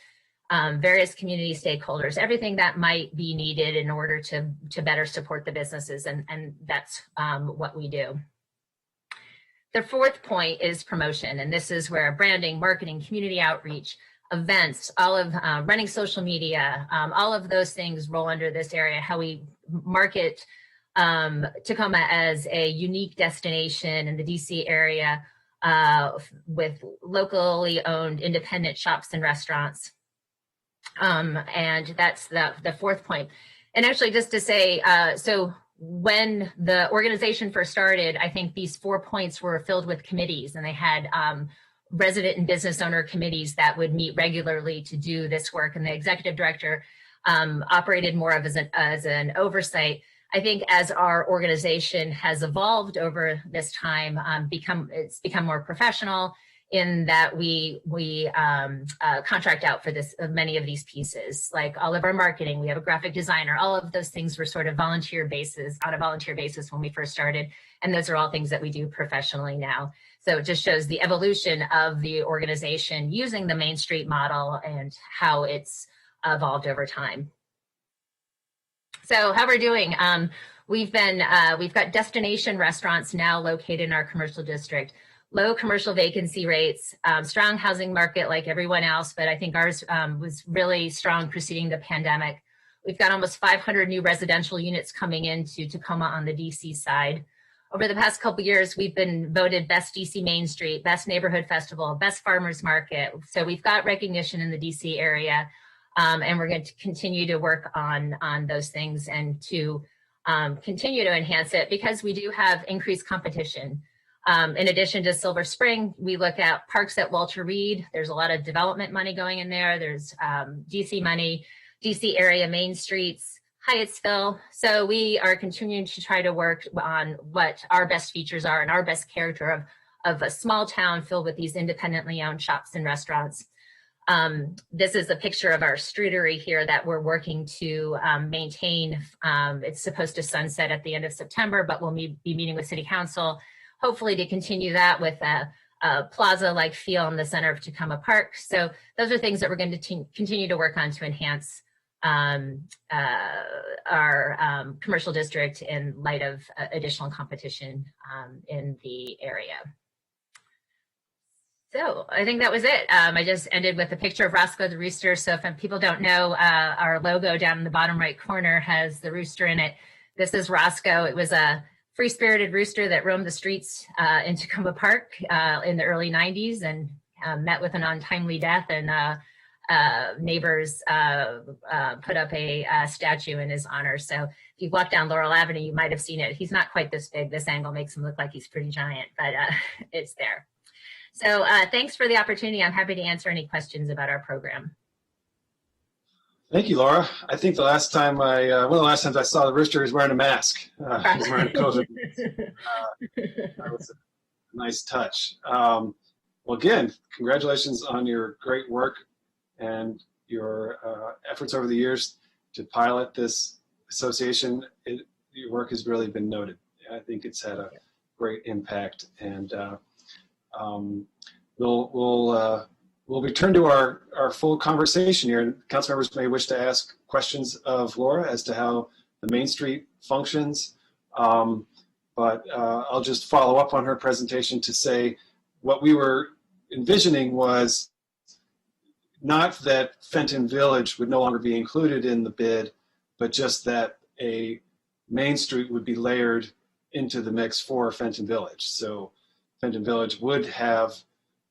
various community stakeholders, everything that might be needed in order to better support the businesses, and that's what we do. The fourth point is promotion, and this is where branding, marketing, community outreach, events, all of running social media, all of those things roll under this area, how we market Tacoma as a unique destination in the DC area with locally owned independent shops and restaurants. And that's the fourth point. And actually just to say, so when the organization first started, I think these 4 points were filled with committees, and they had resident and business owner committees that would meet regularly to do this work. And the executive director operated more of as an oversight. I think as our organization has evolved over this time, it's become more professional in that we contract out for many of these pieces, like all of our marketing. We have a graphic designer. All of those things were sort of on a volunteer basis when we first started. And those are all things that we do professionally now. So it just shows the evolution of the organization using the Main Street model and how it's evolved over time. So how we're doing, we've got destination restaurants now located in our commercial district, low commercial vacancy rates, strong housing market like everyone else, but I think ours was really strong preceding the pandemic. We've got almost 500 new residential units coming into Tacoma on the DC side. Over the past couple of years, we've been voted Best DC Main Street, Best Neighborhood Festival, Best Farmers Market. So we've got recognition in the DC area, and we're going to continue to work on those things and to continue to enhance it because we do have increased competition. In addition to Silver Spring, we look at parks at Walter Reed. There's a lot of development money going in there. There's DC money, DC area main streets, Hyattsville. So we are continuing to try to work on what our best features are and our best character of a small town filled with these independently owned shops and restaurants. This is a picture of our streetery here that we're working to maintain. It's supposed to sunset at the end of September, but we'll be meeting with City Council, hopefully to continue that with a plaza-like feel in the center of Tacoma Park. So those are things that we're going to continue to work on to enhance our commercial district in light of additional competition in the area. So I think that was it. I just ended with a picture of Rosco the Rooster. So if people don't know, our logo down in the bottom right corner has the rooster in it. This is Rosco. It was a free-spirited rooster that roamed the streets in Tacoma Park in the early 90s and met with an untimely death, and neighbors put up a statue in his honor. So if you walk down Laurel Avenue, you might have seen it. He's not quite this big. This angle makes him look like he's pretty giant, but it's there. So thanks for the opportunity. I'm happy to answer any questions about our program. Thank you, Laura. I think the last time one of the last times I saw the rooster, he was wearing a mask. He was wearing a COVID. That was a nice touch. Well, again, congratulations on your great work and your efforts over the years to pilot this association. Your work has really been noted. I think it's had a great impact, and we'll return to our full conversation here, and council members may wish to ask questions of Laura as to how the Main Street functions. But I'll just follow up on her presentation to say what we were envisioning was not that Fenton Village would no longer be included in the bid, but just that a Main Street would be layered into the mix for Fenton Village. So Fenton Village would have,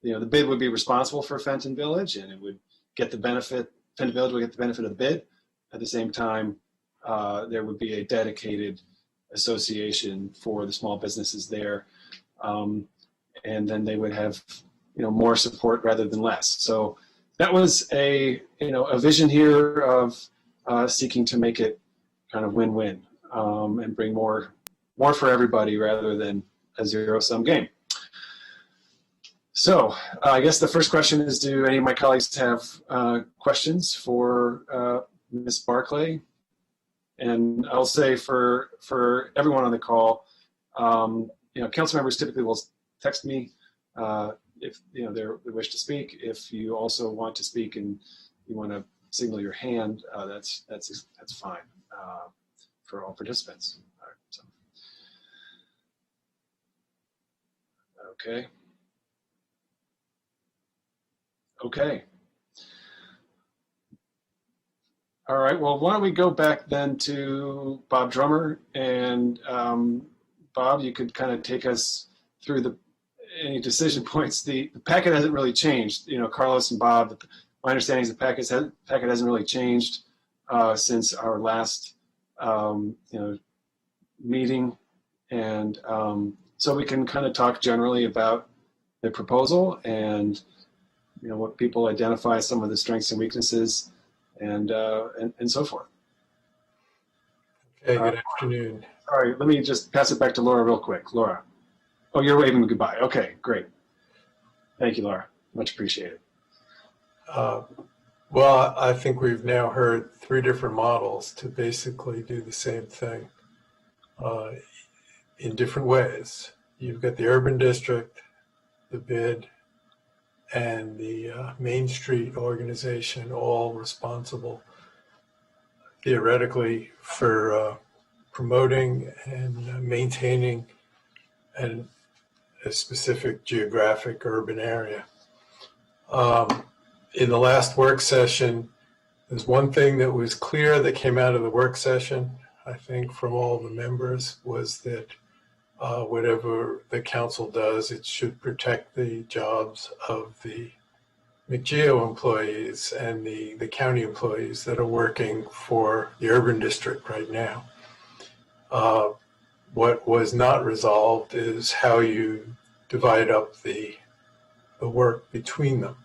the bid would be responsible for Fenton Village, and it would get the benefit, Fenton Village would get the benefit of the bid. At the same time, there would be a dedicated association for the small businesses there. And then they would have, more support rather than less. So that was a vision here of seeking to make it kind of win-win and bring more for everybody rather than a zero-sum game. So I guess the first question is, do any of my colleagues have questions for Ms. Barclay? And I'll say for everyone on the call, council members typically will text me if they wish to speak. If you also want to speak and you want to signal your hand, that's fine for all participants. All right, so. Okay. Okay. All right, well, why don't we go back then to Bob Drummer, and Bob, you could kind of take us through any decision points. The packet hasn't really changed. Carlos and Bob, my understanding is the packet hasn't really changed since our last meeting, and so we can kind of talk generally about the proposal and what people identify as some of the strengths and weaknesses, and so forth. Okay, good afternoon. All right, let me just pass it back to Laura real quick. Laura. Oh, you're waving goodbye. Okay, great. Thank you, Laura. Much appreciated. Well, I think we've now heard 3 different models to basically do the same thing in different ways. You've got the urban district, the bid, and the Main Street organization, all responsible theoretically for promoting and maintaining a specific geographic urban area. In the last work session, There's one thing that was clear that came out of the work session, I think, from all the members, was that whatever the council does, it should protect the jobs of the McGeo employees and the county employees that are working for the urban district right now. What was not resolved is how you divide up the work between them.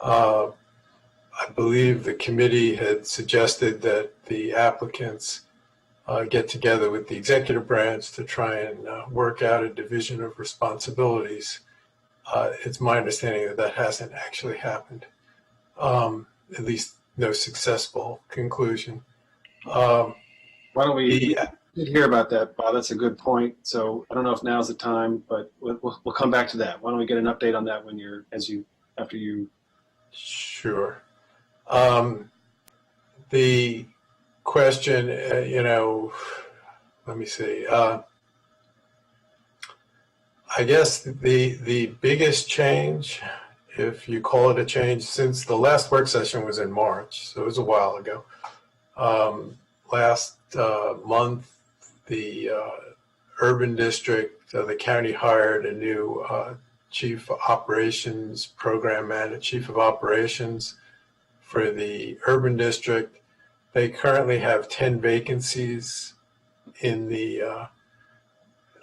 I believe the committee had suggested that the applicants get together with the executive branch to try and work out a division of responsibilities. It's my understanding that that hasn't actually happened, at least no successful conclusion. Why don't we hear about that, Bob? That's a good point. So I don't know if now's the time, but we'll come back to that. Why don't we get an update on that after you? Sure. The question, let me see. I guess the biggest change, if you call it a change, since the last work session was in March, so it was a while ago. Last month, the urban district, the county hired a new chief operations program manager, chief of operations for the urban district. They currently have 10 vacancies in the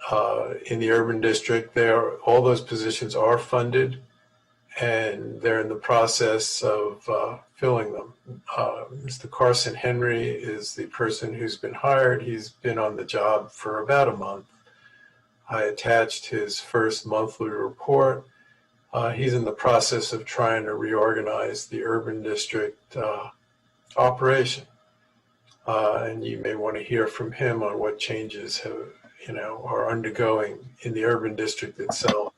urban district. All those positions are funded, and they're in the process of filling them. Mr. Carson Henry is the person who's been hired. He's been on the job for about a month. I attached his first monthly report. He's in the process of trying to reorganize the urban district operation. And you may want to hear from him on what changes are undergoing in the urban district itself.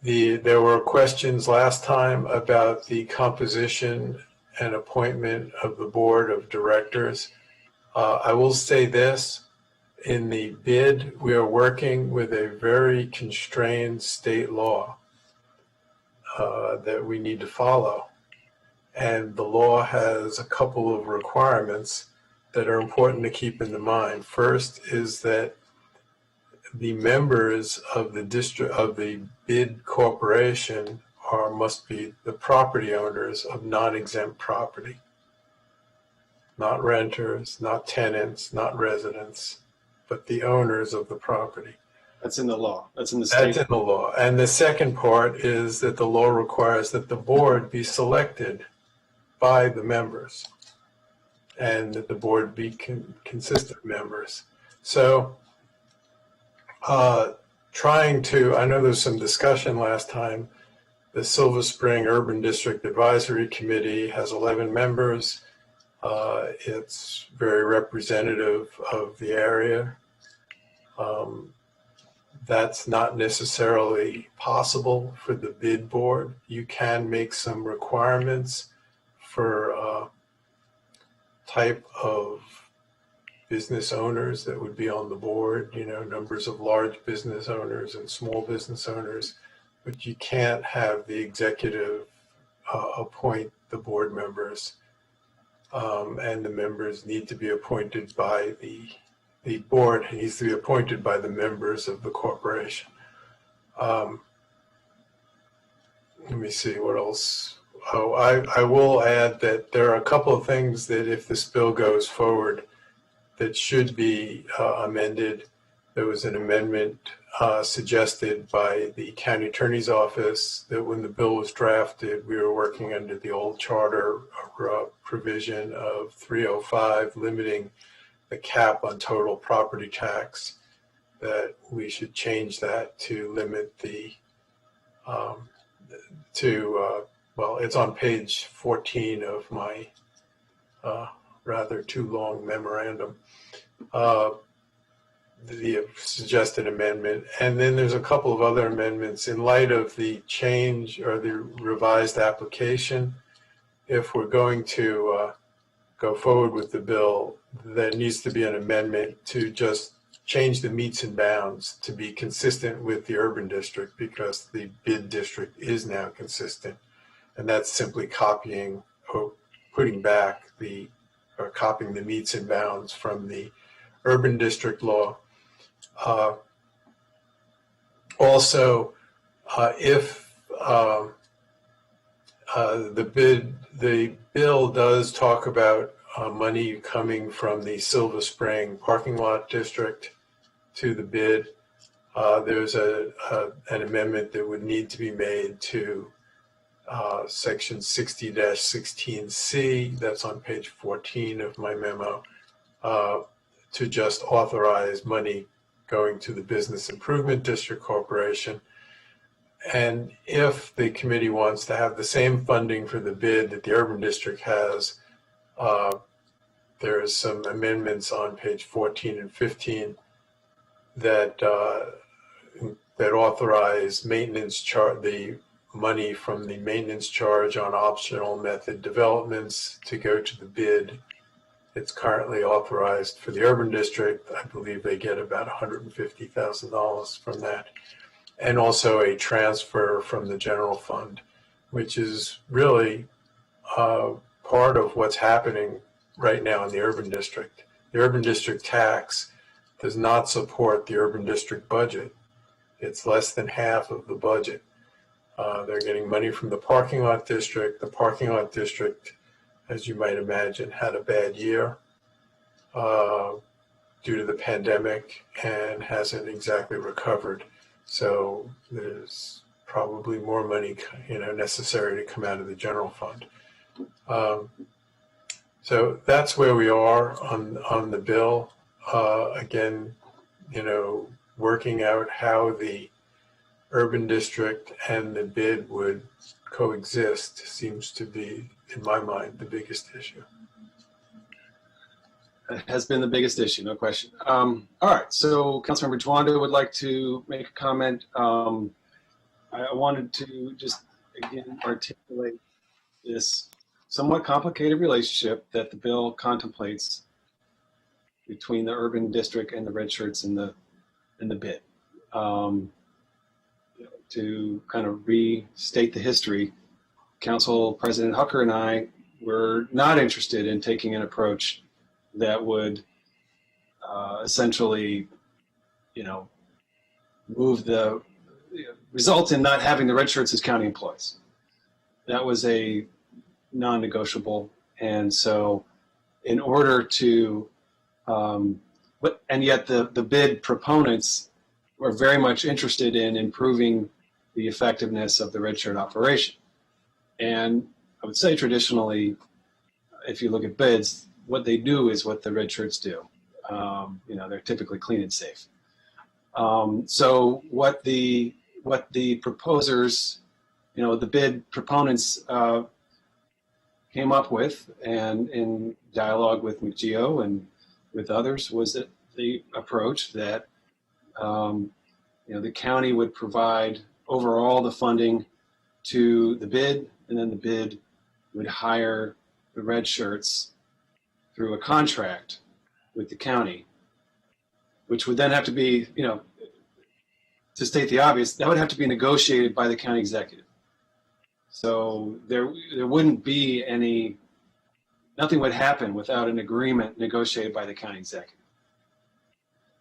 There were questions last time about the composition and appointment of the board of directors. I will say this. In the bid, we are working with a very constrained state law that we need to follow. And the law has a couple of requirements that are important to keep in mind. First is that the members of the bid corporation must be the property owners of non-exempt property, not renters, not tenants, not residents, but the owners of the property. That's in the law. That's in the state. That's in the law. And the second part is that the law requires that the board be selected by the members and that the board be consistent members. So I know there's some discussion last time. The Silver Spring Urban District Advisory Committee has 11 members. It's very representative of the area. That's not necessarily possible for the bid board. You can make some requirements for type of business owners that would be on the board, numbers of large business owners and small business owners, but you can't have the executive appoint the board members. And the members need to be appointed by the board needs to be appointed by the members of the corporation. Let me see what else. Oh, I will add that there are a couple of things that if this bill goes forward that should be amended. There was an amendment suggested by the county attorney's office that when the bill was drafted, we were working under the old charter provision of 305, limiting the cap on total property tax, that we should change that to limit the, well, it's on page 14 of my rather too long memorandum, the suggested amendment. And then there's a couple of other amendments in light of the change or the revised application. If we're going to go forward with the bill, there needs to be an amendment to just change the meets and bounds to be consistent with the urban district, because the bid district is now consistent. and that's simply copying or putting back or copying the meets and bounds from the urban district law. Also, if the bill does talk about money coming from the Silver Spring parking lot district to the bid, there's an amendment that would need to be made to section 60-16C, that's on page 14 of my memo, to just authorize money going to the Business Improvement District Corporation. And if the committee wants to have the same funding for the bid that the urban district has, there's some amendments on page 14 and 15 that authorize the money from the maintenance charge on optional method developments to go to the bid. It's currently authorized for the urban district. I believe they get about $150,000 from that. And also a transfer from the general fund, which is really part of what's happening right now in the urban district. The urban district tax does not support the urban district budget. It's less than half of the budget. They're getting money from the parking lot district. The parking lot district, as you might imagine, had a bad year due to the pandemic and hasn't exactly recovered. So there's probably more money, necessary to come out of the general fund. So that's where we are on the bill. Again, working out how the urban district and the bid would coexist seems to be, in my mind, the biggest issue. It has been the biggest issue, no question. All right, so Councilmember Tawanda would like to make a comment. I wanted to just, again, articulate this somewhat complicated relationship that the bill contemplates between the urban district and the red shirts in the bid. To kind of restate the history, Council President Hucker and I were not interested in taking an approach that would essentially, result in not having the red shirts as county employees. That was a non-negotiable, and so in order to, and yet the bid proponents were very much interested in improving the effectiveness of the red shirt operation. And I would say traditionally, if you look at bids, what they do is what the red shirts do. They're typically clean and safe. So what the proposers, the bid proponents came up with, and in dialogue with McGeo and with others, was that the approach that the county would provide overall the funding to the bid, and then the bid would hire the red shirts through a contract with the county, which would then have to be, to state the obvious, that would have to be negotiated by the county executive. So there wouldn't be nothing would happen without an agreement negotiated by the county executive.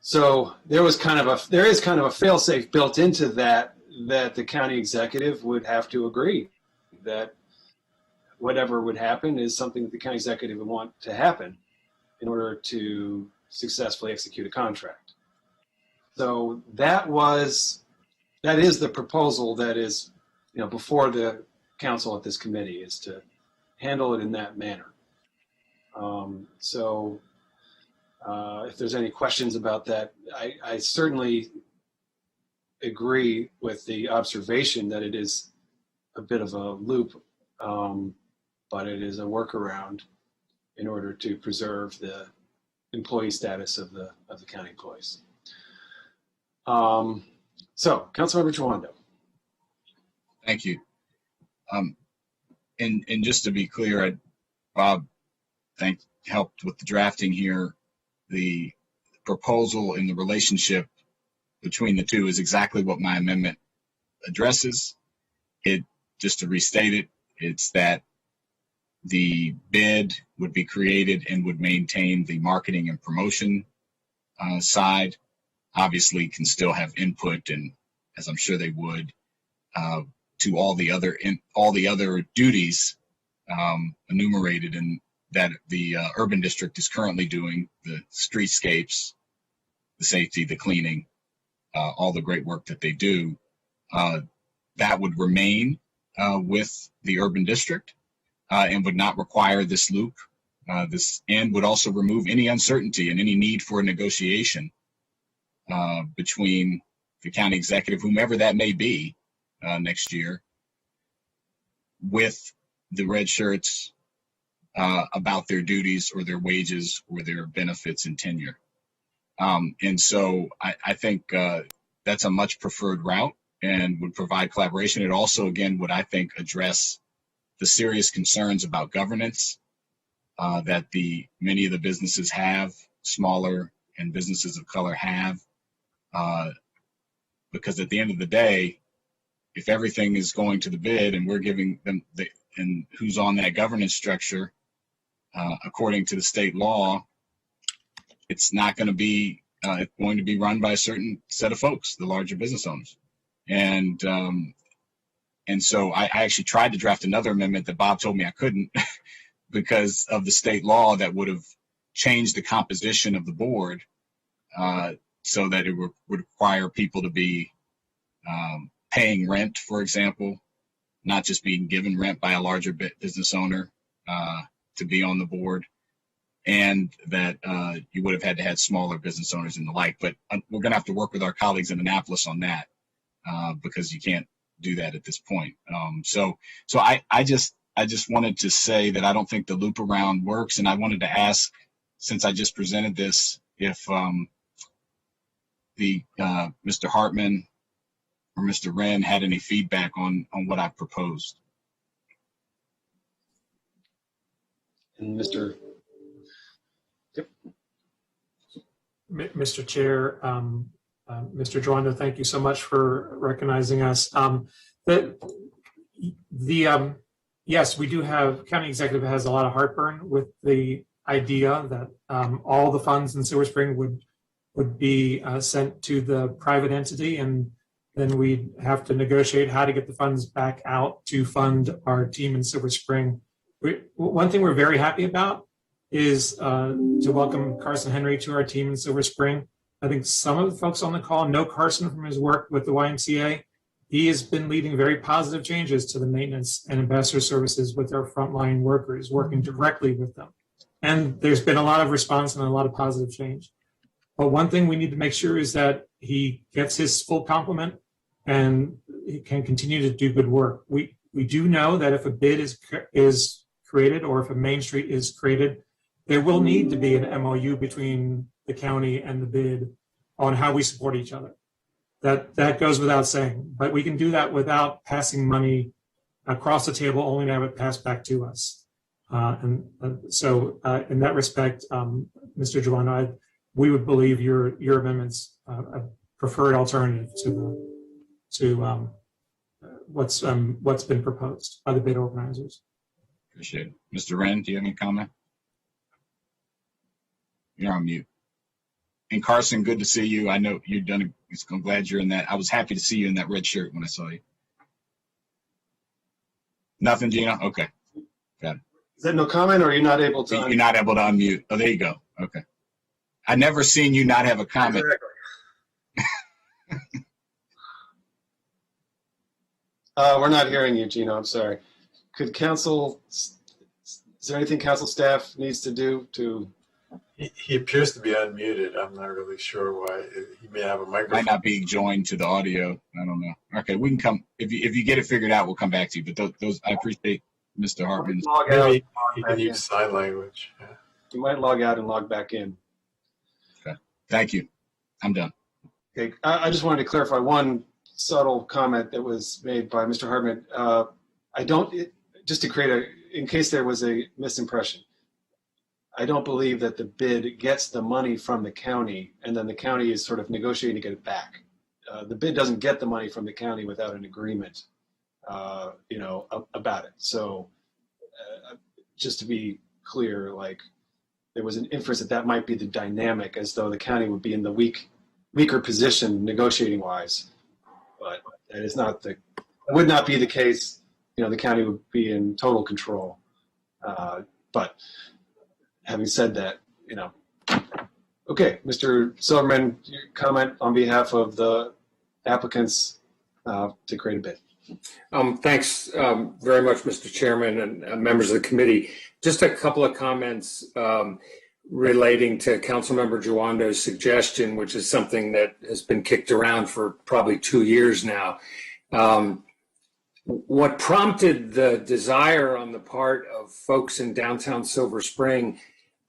So there is kind of a fail-safe built into that the county executive would have to agree that whatever would happen is something that the county executive would want to happen in order to successfully execute a contract. So that is the proposal that is, before the council at this committee, is to handle it in that manner. If there's any questions about that, I certainly agree with the observation that it is a bit of a loop, but it is a workaround in order to preserve the employee status of the county employees. So, Councilmember Tawanda. Thank you. And just to be clear, Bob helped with the drafting here. The proposal and the relationship between the two is exactly what my amendment addresses. It, just to restate it, It's that the bid would be created and would maintain the marketing and promotion side. Obviously, can still have input, and as I'm sure they would, to all the other duties enumerated in that the urban district is currently doing: the streetscapes, the safety, the cleaning, all the great work that they do. That would remain with the urban district and would not require this loop. And would also remove any uncertainty and any need for a negotiation between the county executive, whomever that may be next year, with the red shirts about their duties or their wages or their benefits and tenure. And so I think that's a much preferred route and would provide collaboration. It also, again, would, I think, address the serious concerns about governance that many of the businesses have, smaller and businesses of color have, because at the end of the day, if everything is going to the bid and we're giving them and who's on that governance structure, according to the state law, it's not going to be, it's going to be run by a certain set of folks, the larger business owners. And so I actually tried to draft another amendment that Bob told me I couldn't because of the state law that would have changed the composition of the board so that it would require people to be paying rent, for example, not just being given rent by a larger business owner to be on the board, and that you would have had to have smaller business owners and the like. But we're going to have to work with our colleagues in Annapolis on that because you can't do that at this point. So I just wanted to say that I don't think the loop around works, and I wanted to ask, since I just presented this, if Mr. Hartman or Mr. Wren had any feedback on what I've proposed. And Mr. Yep. Mr. Chair, Mr. Joando, thank you so much for recognizing us. Yes, we do have, county executive has a lot of heartburn with the idea that all the funds in Silver Spring would be sent to the private entity, and then we'd have to negotiate how to get the funds back out to fund our team in Silver Spring. One thing we're very happy about is to welcome Carson Henry to our team in Silver Spring. I think some of the folks on the call know Carson from his work with the YMCA. He has been leading very positive changes to the maintenance and ambassador services with our frontline workers, working directly with them. And there's been a lot of response and a lot of positive change. But one thing we need to make sure is that he gets his full complement and he can continue to do good work. We do know that if a bid is created, or if a main street is created, there will need to be an MOU between the county and the bid on how we support each other. That goes without saying, but we can do that without passing money across the table, only to have it passed back to us. So in that respect, Mr. Joando, we would believe your amendments a preferred alternative to what's been proposed by the bid organizers. Appreciate it. Mr. Wren, do you have any comment? You're on mute. And Carson, good to see you. I know you've done I'm glad you're in that. I was happy to see you in that red shirt when I saw you. Nothing, Gina? Okay. Got it. Is that no comment, or are you not able to? You're not able to unmute. Oh, there you go. Okay. I never seen you not have a comment. Exactly. We're not hearing you, Gino. I'm sorry. Could council, is there anything council staff needs to do to? He appears to be unmuted. I'm not really sure why. He may have a microphone. Might not be joined to the audio. I don't know. Okay, we can come. If you get it figured out, we'll come back to you. But those I appreciate Mr. Hartman's. Maybe he can use sign language. Yeah. You might log out and log back in. Okay. Thank you. I'm done. Okay. I just wanted to clarify one subtle comment that was made by Mr. Hartman. Just to create in case there was a misimpression, I don't believe that the bid gets the money from the county and then the county is sort of negotiating to get it back. The bid doesn't get the money from the county without an agreement. about it. So just to be clear, like there was an inference that might be the dynamic, as though the county would be in the weaker position negotiating wise, but that is not that would not be the case. The county would be in total control. But having said that, okay, Mr. Silverman, your comment on behalf of the applicants to create a bid. Thanks very much, Mr. Chairman and members of the committee. Just a couple of comments relating to Councilmember Juando's suggestion, which is something that has been kicked around for probably 2 years now. What prompted the desire on the part of folks in downtown Silver Spring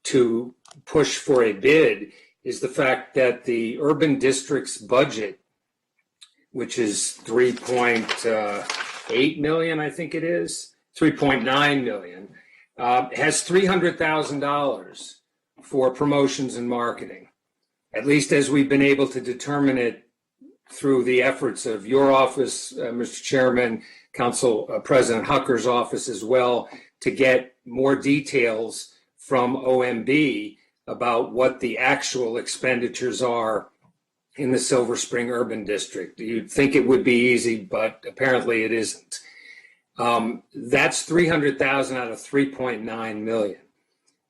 to push for a bid is the fact that the urban district's budget, which is 3.8 million, I think it is, 3.9 million, has $300,000 for promotions and marketing, at least as we've been able to determine it through the efforts of your office, Mr. Chairman, Council President Hucker's office as well, to get more details from OMB about what the actual expenditures are in the Silver Spring Urban District. You'd think it would be easy, but apparently it isn't. That's $300,000 out of $3.9 million.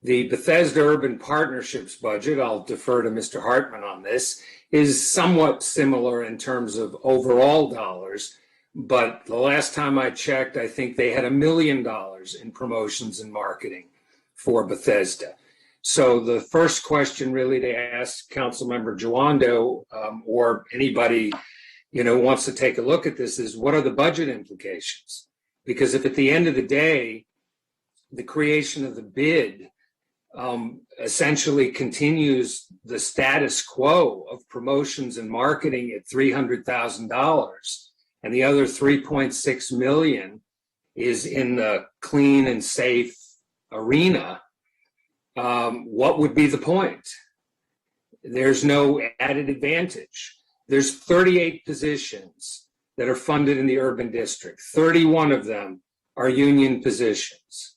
The Bethesda Urban Partnerships budget, I'll defer to Mr. Hartman on this, is somewhat similar in terms of overall dollars, but the last time I checked, I think they had $1 million in promotions and marketing for Bethesda. So the first question really to ask Councilmember Juando or anybody who wants to take a look at this is, what are the budget implications? Because if at the end of the day, the creation of the bid essentially continues the status quo of promotions and marketing at $300,000, and the other 3.6 million is in the clean and safe arena, what would be the point? There's no added advantage. There's 38 positions that are funded in the urban district. 31 of them are union positions.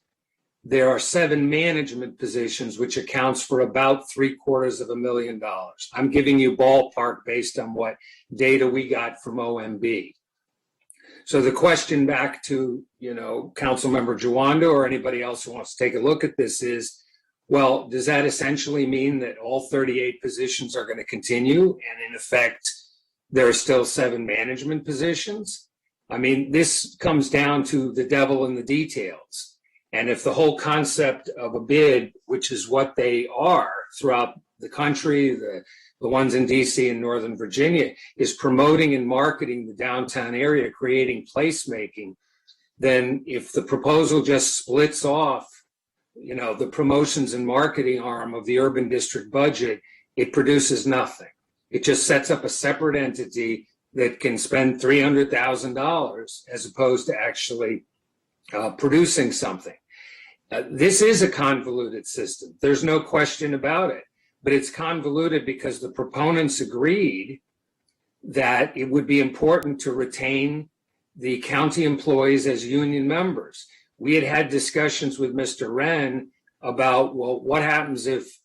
There are 7 management positions, which accounts for about $750,000. I'm giving you ballpark based on what data we got from OMB. So the question back to, Councilmember Juando or anybody else who wants to take a look at this is, well, does that essentially mean that all 38 positions are going to continue? And in effect, there are still 7 management positions? I mean, this comes down to the devil in the details. And if the whole concept of a bid, which is what they are throughout the country, the ones in DC and Northern Virginia, is promoting and marketing the downtown area, creating placemaking, then if the proposal just splits off, the promotions and marketing arm of the urban district budget, it produces nothing. It just sets up a separate entity that can spend $300,000 as opposed to actually producing something. This is a convoluted system. There's no question about it, but it's convoluted because the proponents agreed that it would be important to retain the county employees as union members. We had discussions with Mr. Wren about, well, what happens if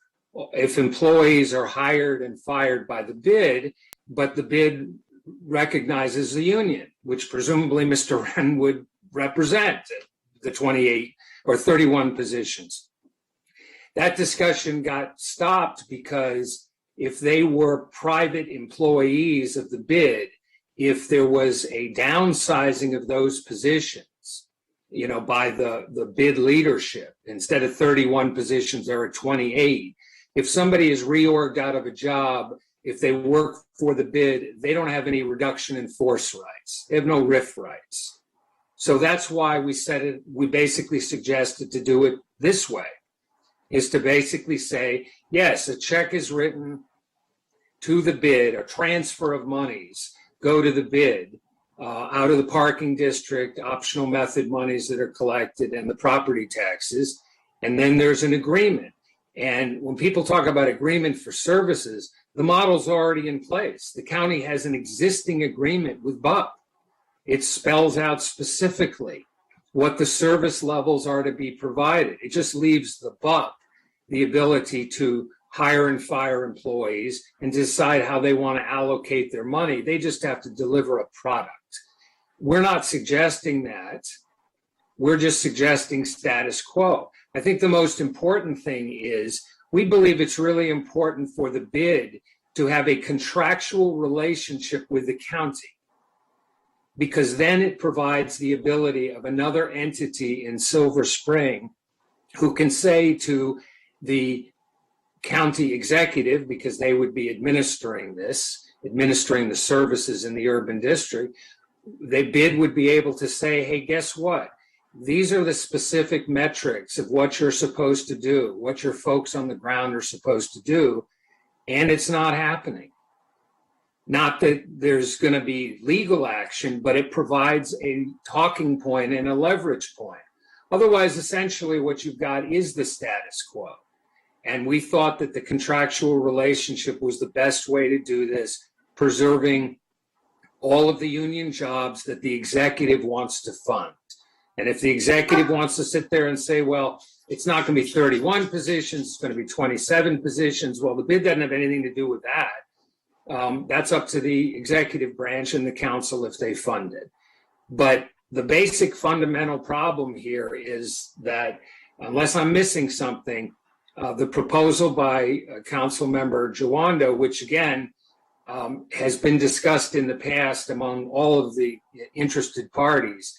employees are hired and fired by the bid, but the bid recognizes the union, which presumably Mr. Wren would represent the 28 or 31 positions. That discussion got stopped because if they were private employees of the bid, if there was a downsizing of those positions, by the bid leadership, instead of 31 positions, there are 28. If somebody is reorged out of a job, if they work for the bid, they don't have any reduction in force rights. They have no RIF rights. So that's why we basically suggested to do it this way, is to basically say, yes, a check is written to the bid, a transfer of monies go to the bid out of the parking district, optional method monies that are collected, and the property taxes. And then there's an agreement. And when people talk about agreement for services, the model's already in place. The county has an existing agreement with BUP. It spells out specifically what the service levels are to be provided. It just leaves the BUP the ability to hire and fire employees and decide how they want to allocate their money. They just have to deliver a product. We're not suggesting that. We're just suggesting status quo. I think the most important thing is we believe it's really important for the bid to have a contractual relationship with the county, because then it provides the ability of another entity in Silver Spring who can say to the county executive, because they would be administering the services in the urban district, the bid would be able to say, hey, guess what? These are the specific metrics of what you're supposed to do, what your folks on the ground are supposed to do, and it's not happening. Not that there's going to be legal action, but it provides a talking point and a leverage point. Otherwise, essentially what you've got is the status quo. And we thought that the contractual relationship was the best way to do this, preserving all of the union jobs that the executive wants to fund. And if the executive wants to sit there and say, well, it's not going to be 31 positions, it's going to be 27 positions, well, the bid doesn't have anything to do with that. That's up to the executive branch and the council if they fund it. But the basic fundamental problem here is that, unless I'm missing something, the proposal by Council Member Jawando, which again has been discussed in the past among all of the interested parties,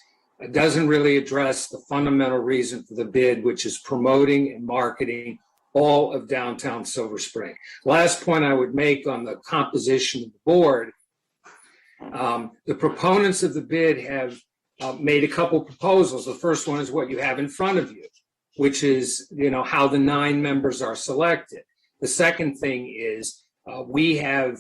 doesn't really address the fundamental reason for the bid, which is promoting and marketing all of downtown Silver Spring. Last point I would make on the composition of the board, the proponents of the bid have made a couple proposals. The first one is what you have in front of you, which is, how the 9 members are selected. The second thing is we have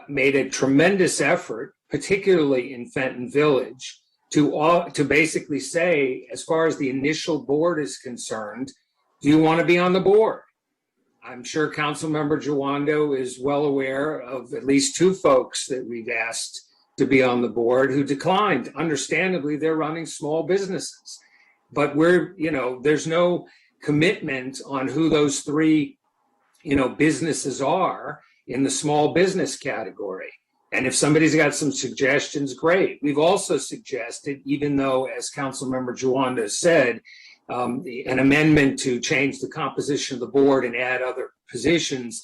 made a tremendous effort, particularly in Fenton Village, to basically say, as far as the initial board is concerned, do you want to be on the board? I'm sure Councilmember Jawando is well aware of at least 2 folks that we've asked to be on the board who declined. Understandably, they're running small businesses. But there's no commitment on who those 3, businesses are in the small business category. And if somebody's got some suggestions, great. We've also suggested, even though, as Councilmember Jawando said, an amendment to change the composition of the board and add other positions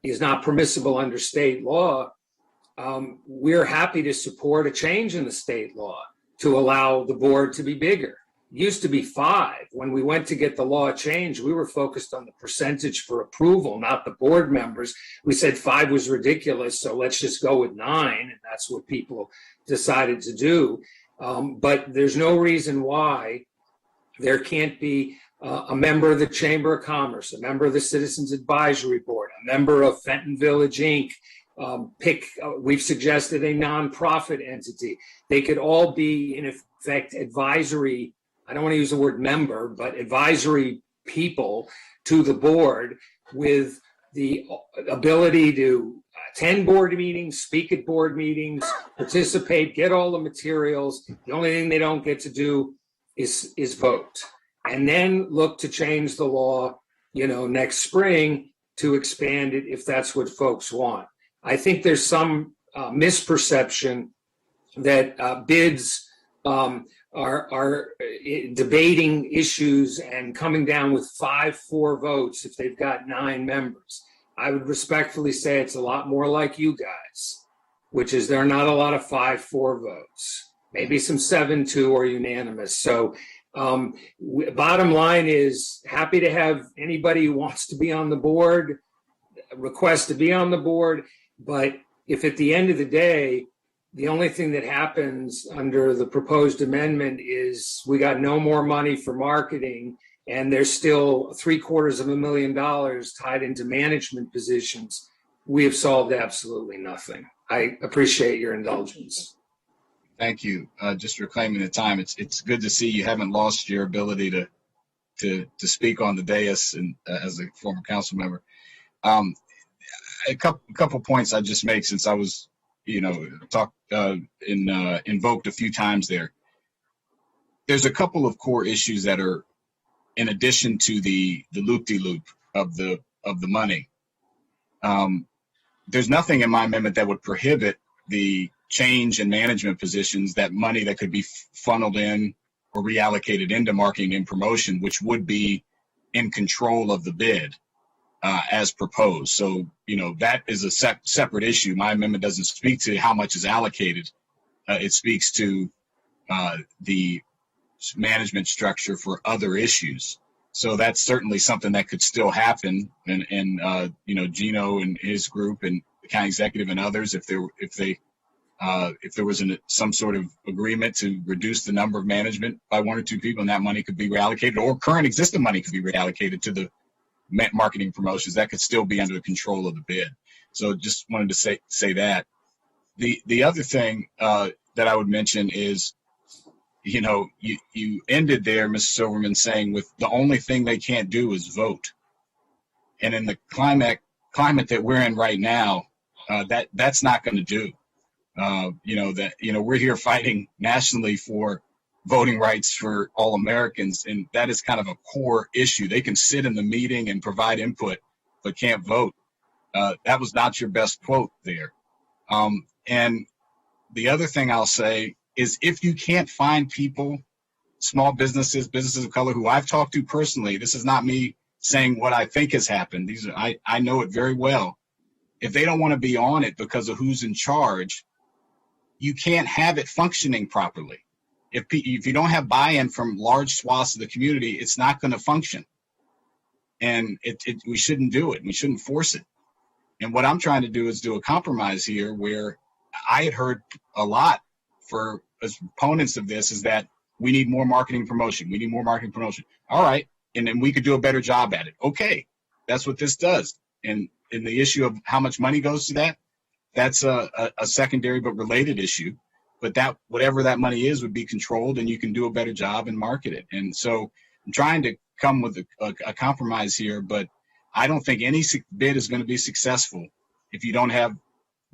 is not permissible under state law, we're happy to support a change in the state law to allow the board to be bigger. It used to be 5. When we went to get the law changed, we were focused on the percentage for approval, not the board members. We said 5 was ridiculous, so let's just go with 9, and that's what people decided to do. But there's no reason why there can't be a member of the Chamber of Commerce, a member of the Citizens Advisory Board, a member of Fenton Village, Inc., we've suggested a nonprofit entity. They could all be, in effect, advisory, I don't want to use the word member, but advisory people to the board with the ability to attend board meetings, speak at board meetings, participate, get all the materials. The only thing they don't get to do is vote. And then look to change the law, next spring to expand it if that's what folks want. I think there's some misperception that bids are debating issues and coming down with 5-4 votes if they've got 9 members. I would respectfully say it's a lot more like you guys, which is there are not a lot of 5-4 votes, maybe some 7-2 or unanimous. So bottom line is happy to have anybody who wants to be on the board, request to be on the board. But if at the end of the day, the only thing that happens under the proposed amendment is we got no more money for marketing and there's still $750,000 tied into management positions, we have solved absolutely nothing. I appreciate your indulgence. Thank you. Just reclaiming the time. It's good to see you haven't lost your ability to speak on the dais and as a former council member. A couple points I just make since I was invoked a few times there. There's a couple of core issues that are in addition to the loop-de-loop of the money. There's nothing in my amendment that would prohibit the change in management positions, that money that could be funneled in or reallocated into marketing and promotion, which would be in control of the bid as proposed. So, that is a separate issue. My amendment doesn't speak to how much is allocated. It speaks to the management structure for other issues. So that's certainly something that could still happen. And Gino and his group and the county executive and others, if there was some sort of agreement to reduce the number of management by one or two people, and that money could be reallocated, or current existing money could be reallocated to the marketing promotions, that could still be under the control of the bid. So just wanted to say that. The other thing that I would mention is, you ended there, Mr. Silverman, saying with the only thing they can't do is vote. And in the climate that we're in right now, that's not going to do. We're here fighting nationally for voting rights for all Americans, and that is kind of a core issue. They can sit in the meeting and provide input, but can't vote. That was not your best quote there. And the other thing I'll say is, if you can't find people, small businesses of color who I've talked to personally, this is not me saying what I think has happened. I know it very well. If they don't want to be on it because of who's in charge, you can't have it functioning properly. If you don't have buy-in from large swaths of the community, it's not going to function. And we shouldn't do it. We shouldn't force it. And what I'm trying to do is do a compromise here, where I had heard a lot for as opponents of this is that we need more marketing promotion. We need more marketing promotion. All right. And then we could do a better job at it. Okay. That's what this does. And the issue of how much money goes to that's a secondary but related issue. But that whatever that money is would be controlled, and you can do a better job and market it. And so I'm trying to come with a compromise here, but I don't think any bid is going to be successful if you don't have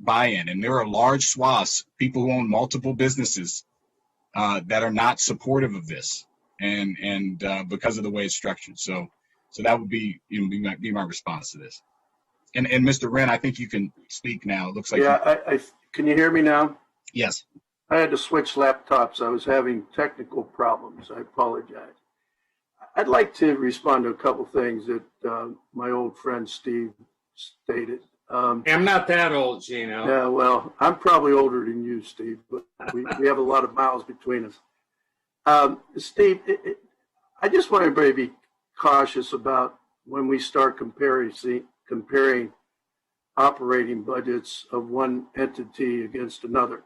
buy-in. And there are large swaths, people who own multiple businesses that are not supportive of this, and because of the way it's structured. So that would be my response to this. And Mr. Wren, I think you can speak now. It looks like I can you hear me now? Yes. I had to switch laptops. I was having technical problems. I apologize. I'd like to respond to a couple things that my old friend Steve stated. I'm not that old, Gino. Yeah, well, I'm probably older than you, Steve, but we have a lot of miles between us. Steve, I just want everybody to be cautious about when we start comparing operating budgets of one entity against another.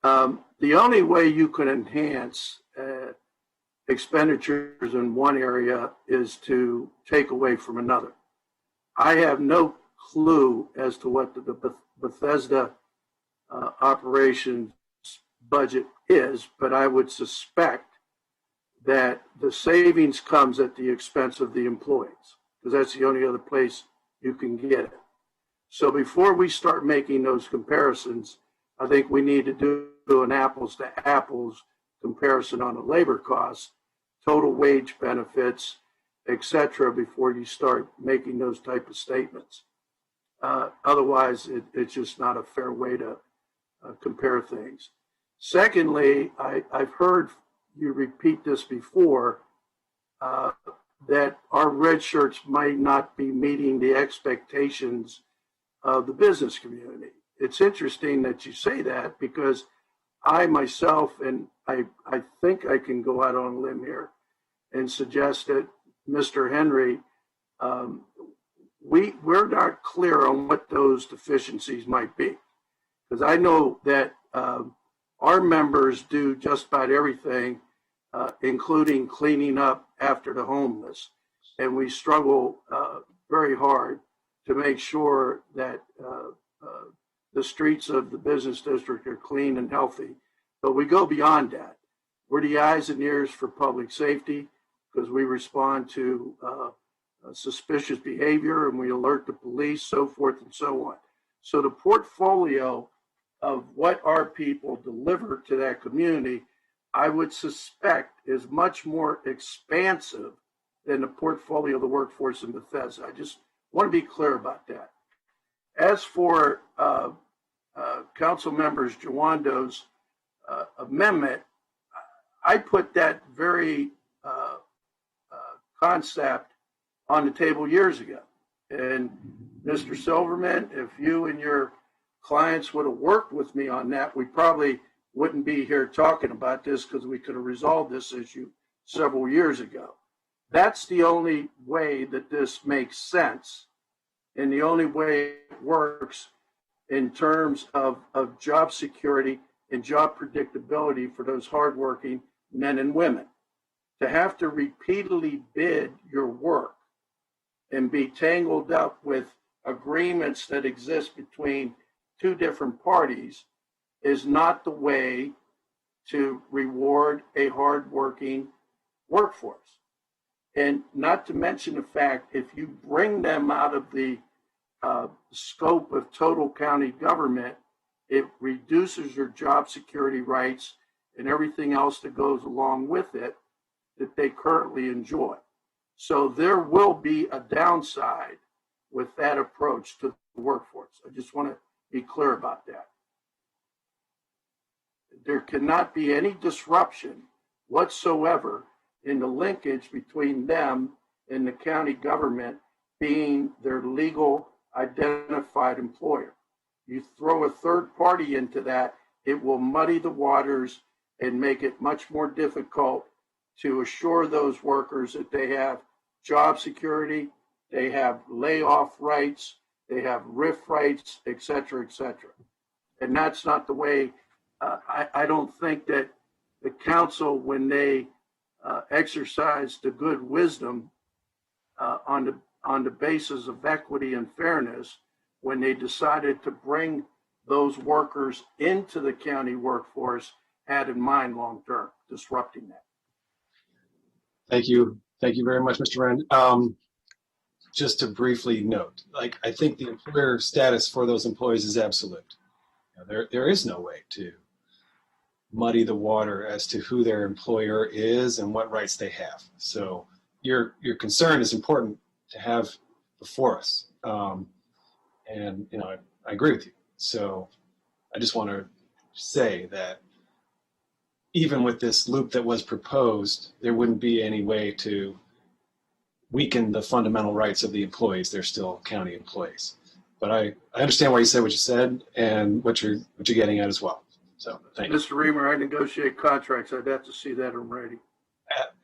The only way you can enhance expenditures in one area is to take away from another. I have no clue as to what the Bethesda operations budget is, but I would suspect that the savings comes at the expense of the employees, because that's the only other place you can get it. So before we start making those comparisons, I think we need to do an apples to apples comparison on the labor costs, total wage benefits, etc., before you start making those type of statements. Otherwise, it's just not a fair way to compare things. Secondly, I've heard you repeat this before, that our red shirts might not be meeting the expectations of the business community. It's interesting that you say that, because I myself, and I think I can go out on a limb here and suggest that Mr. Henry, we're not clear on what those deficiencies might be. Because I know that our members do just about everything, including cleaning up after the homeless. And we struggle very hard to make sure that the streets of the business district are clean and healthy. But we go beyond that. We're the eyes and ears for public safety, because we respond to suspicious behavior and we alert the police, so forth and so on. So the portfolio of what our people deliver to that community, I would suspect is much more expansive than the portfolio of the workforce in Bethesda. I just want to be clear about that. As for Council Members Jawando's amendment, I put that very concept on the table years ago. And Mr. Silverman, if you and your clients would have worked with me on that, we probably wouldn't be here talking about this, because we could have resolved this issue several years ago. That's the only way that this makes sense, and the only way it works in terms of job security and job predictability for those hardworking men and women. To have to repeatedly bid your work and be tangled up with agreements that exist between two different parties is not the way to reward a hardworking workforce. And not to mention the fact, if you bring them out of the scope of total county government, it reduces your job security rights and everything else that goes along with it that they currently enjoy. So there will be a downside with that approach to the workforce. I just want to be clear about that. There cannot be any disruption whatsoever in the linkage between them and the county government being their legal identified employer. You throw a third party into that, it will muddy the waters and make it much more difficult to assure those workers that they have job security, they have layoff rights, they have RIF rights, et cetera, et cetera. And that's not the way. I don't think that the council, when they exercised the good wisdom on the basis of equity and fairness, when they decided to bring those workers into the county workforce, had in mind long-term disrupting that. Thank you. Thank you very much, Mr. Wren. Just to briefly note, I think the employer status for those employees is absolute. There is no way to muddy the water as to who their employer is and what rights they have. So your concern is important to have before us. And I agree with you. So I just want to say that even with this loop that was proposed, there wouldn't be any way to weaken the fundamental rights of the employees. They're still county employees. But I understand why you said what you said and what you're getting at as well. So thank you. Mr. Reamer, I negotiate contracts. I'd have to see that in writing.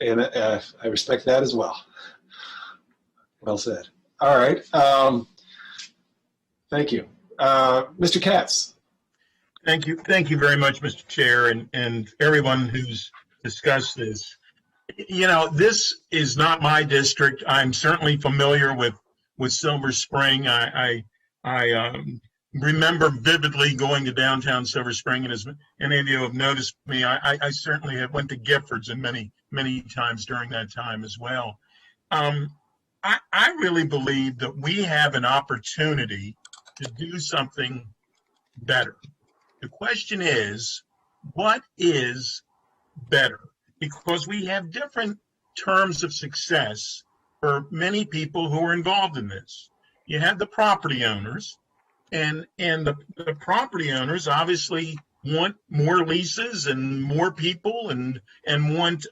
And I respect that as well. Well said. All right. Thank you. Mr. Katz. Thank you. Thank you very much, Mr. Chair, and everyone who's discussed this. This is not my district. I'm certainly familiar with Silver Spring. I remember vividly going to downtown Silver Spring, and as any of you have noticed me, I certainly have went to Giffords and many times during that time as well. I really believe that we have an opportunity to do something better. The question is, what is better? Because we have different terms of success for many people who are involved in this. You have the property owners, and the property owners obviously want more leases and more people and want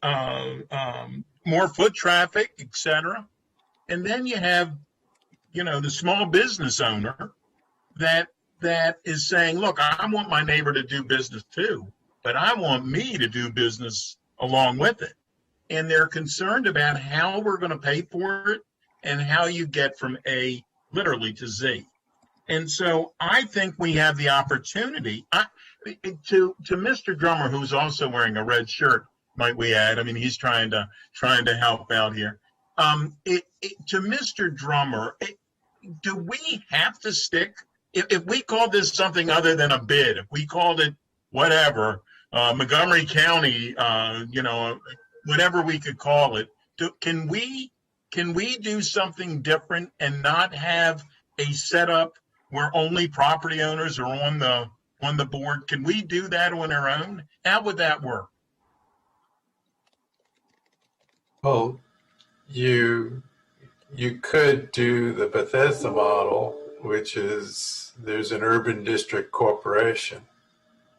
more foot traffic, etc. And then you have, the small business owner that is saying, look, I want my neighbor to do business too, but I want me to do business along with it. And they're concerned about how we're going to pay for it and how you get from A literally to Z. And so I think we have the opportunity to Mr. Drummer, who's also wearing a red shirt, might we add? I mean, he's trying to help out here. To Mr. Drummer, do we have to stick? If we call this something other than a bid, if we called it whatever, Montgomery County, whatever we could call it, can we do something different and not have a setup where only property owners are on on the board? Can we do that on our own? How would that work? Well, you could do the Bethesda model, which is there's an urban district corporation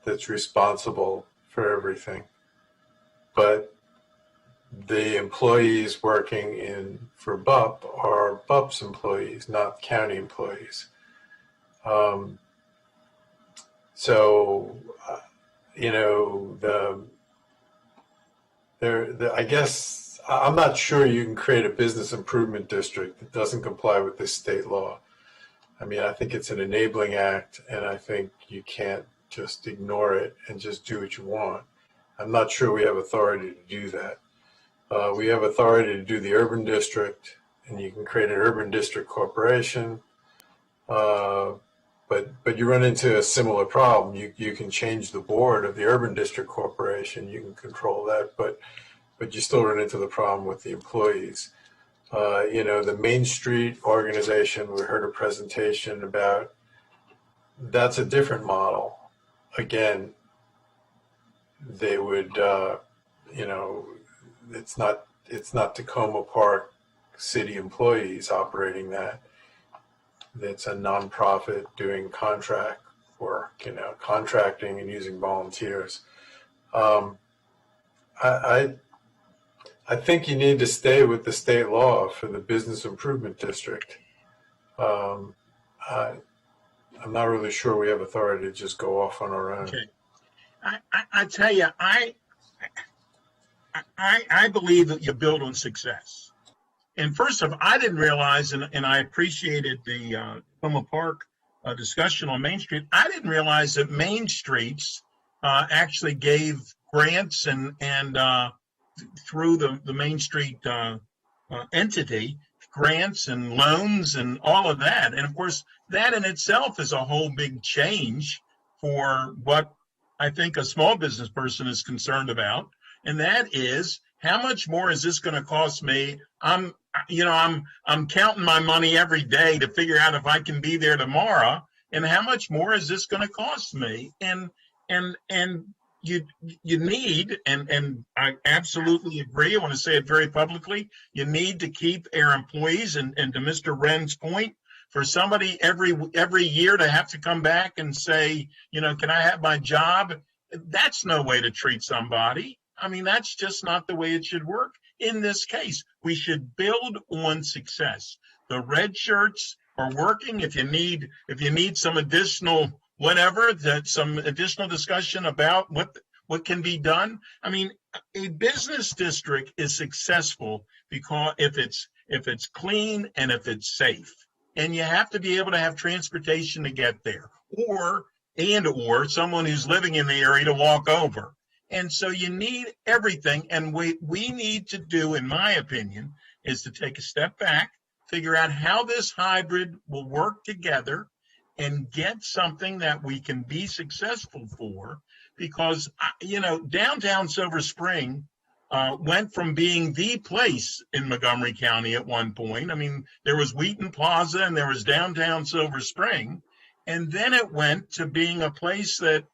that's responsible for everything, but the employees working for BUP are BUP's employees, not county employees. I guess I'm not sure you can create a business improvement district that doesn't comply with this state law. I mean, I think it's an enabling act, and I think you can't just ignore it and just do what you want. I'm not sure we have authority to do that. We have authority to do the urban district, and you can create an urban district corporation. But you run into a similar problem. You can change the board of the urban district corporation. You can control that, but you still run into the problem with the employees. The Main Street organization, we heard a presentation about, that's a different model. Again, they would, it's not Tacoma Park city employees operating that. It's a nonprofit doing contract work, contracting and using volunteers. I think you need to stay with the state law for the business improvement district. I'm not really sure we have authority to just go off on our own. Okay. I tell you, I believe that you build on success. And first of all, I didn't realize, and I appreciated the Tacoma Park discussion on Main Street. I didn't realize that Main Streets actually gave grants and through the Main Street entity, grants and loans and all of that. And of course, that in itself is a whole big change for what I think a small business person is concerned about. And that is, how much more is this going to cost me? I'm counting my money every day to figure out if I can be there tomorrow. And how much more is this going to cost me? And you need, and I absolutely agree, I want to say it very publicly, you need to keep our employees, and to Mr. Wren's point, for somebody every year to have to come back and say, can I have my job? That's no way to treat somebody. I mean, that's just not the way it should work. In this case, we should build on success. The red shirts are working. If you need some additional whatever, some additional discussion about what can be done. I mean, a business district is successful because if it's clean and if it's safe, and you have to be able to have transportation to get there, or someone who's living in the area to walk over. And so you need everything. And what we need to do, in my opinion, is to take a step back, figure out how this hybrid will work together, and get something that we can be successful for. Because, downtown Silver Spring went from being the place in Montgomery County at one point. I mean, there was Wheaton Plaza and there was downtown Silver Spring. And then it went to being a place that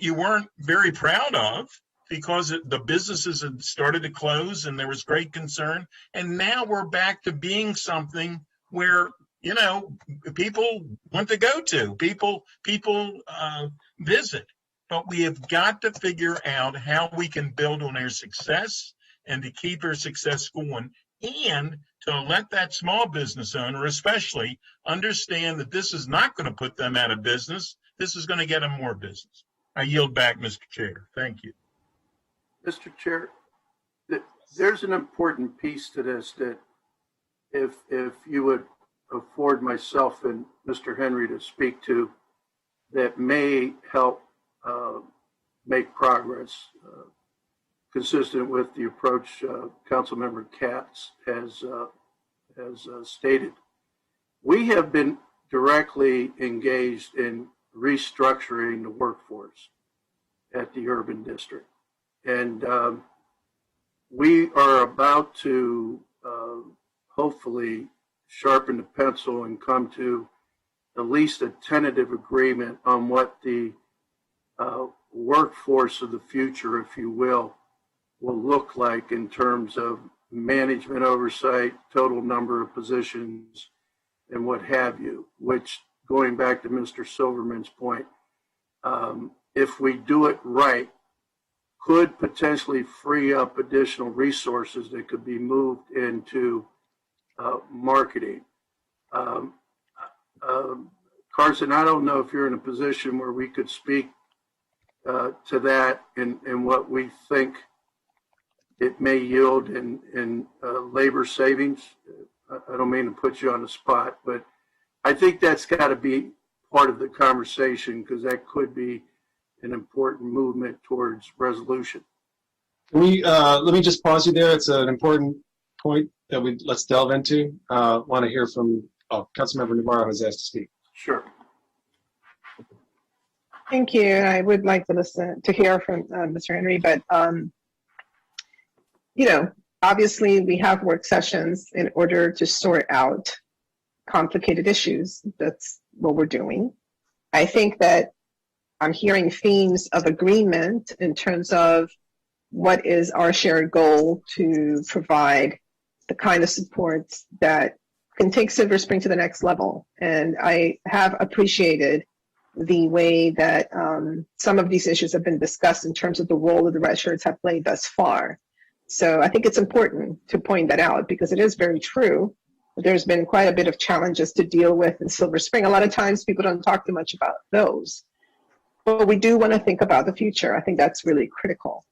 you weren't very proud of, because the businesses had started to close and there was great concern. And now we're back to being something where, people want to go to, people visit. But we have got to figure out how we can build on our success and to keep our success going, and to let that small business owner especially understand that this is not going to put them out of business. This is going to get them more business. I yield back, Mr. Chair. Thank you. Mr. Chair, there's an important piece to this that if you would afford myself and Mr. Henry to speak to, that may help make progress consistent with the approach Councilmember Katz has stated. We have been directly engaged in restructuring the workforce at the urban district. And we are about to hopefully sharpen the pencil and come to at least a tentative agreement on what the workforce of the future, if you will look like in terms of management oversight, total number of positions, and what have you, which, going back to Mr. Silverman's point, if we do it right, could potentially free up additional resources that could be moved into marketing. Carson, I don't know if you're in a position where we could speak to that and what we think it may yield in labor savings. I don't mean to put you on the spot, but I think that's got to be part of the conversation, because that could be an important movement towards resolution. Let me just pause you there. It's an important point that let's delve into. Want to hear from Councilmember Navarro has asked to speak. Sure. Thank you. I would like to hear from Mr. Henry, but obviously we have work sessions in order to sort out complicated issues. That's what we're doing. I think that I'm hearing themes of agreement in terms of what is our shared goal to provide the kind of supports that can take Silver Spring to the next level. And I have appreciated the way that some of these issues have been discussed in terms of the role that the red shirts have played thus far. So I think it's important to point that out, because it is very true. There's been quite a bit of challenges to deal with in Silver Spring. A lot of times people don't talk too much about those, but we do want to think about the future. I think that's really critical.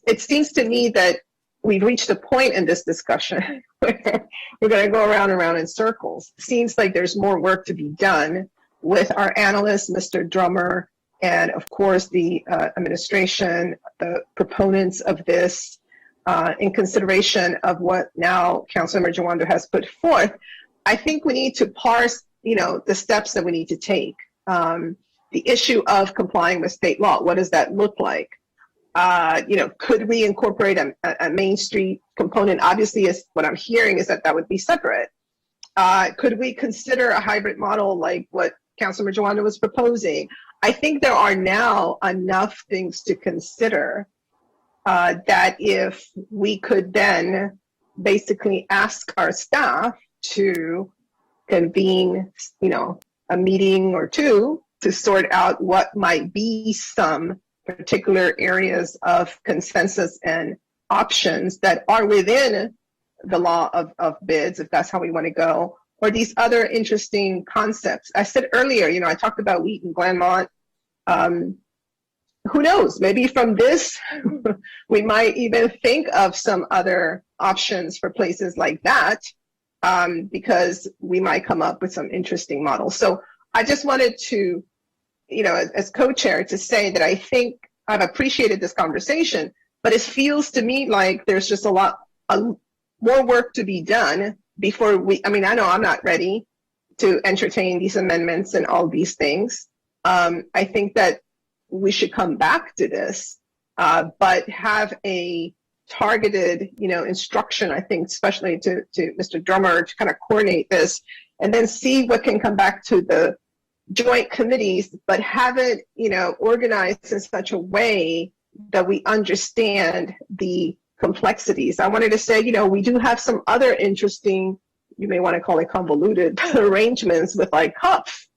It seems to me that we've reached a point in this discussion where we're going to go around and around in circles. It seems like there's more work to be done with our analyst, Mr. Drummer, and of course the administration, the proponents of this, in consideration of what now Councilmember Jawando has put forth. I think we need to parse, the steps that we need to take. The issue of complying with state law, what does that look like? Could we incorporate a Main Street component? Obviously, is what I'm hearing is that would be separate. Could we consider a hybrid model like what Councilmember Jawando was proposing? I think there are now enough things to consider that if we could then basically ask our staff to convene, a meeting or two to sort out what might be some particular areas of consensus and options that are within the law of bids, if that's how we want to go, or these other interesting concepts. I said earlier, I talked about Wheaton, Glenmont. Who knows? Maybe from this, we might even think of some other options for places like that, because we might come up with some interesting models. So I just wanted to, as co-chair, to say that I think I've appreciated this conversation, but it feels to me like there's just a lot more work to be done before I know I'm not ready to entertain these amendments and all these things. I think that we should come back to this, but have a targeted, instruction, I think, especially to Mr. Drummer, to kind of coordinate this and then see what can come back to the joint committees, but have it, organized in such a way that we understand the complexities. I wanted to say, we do have some other interesting, you may want to call it convoluted arrangements with like HUF,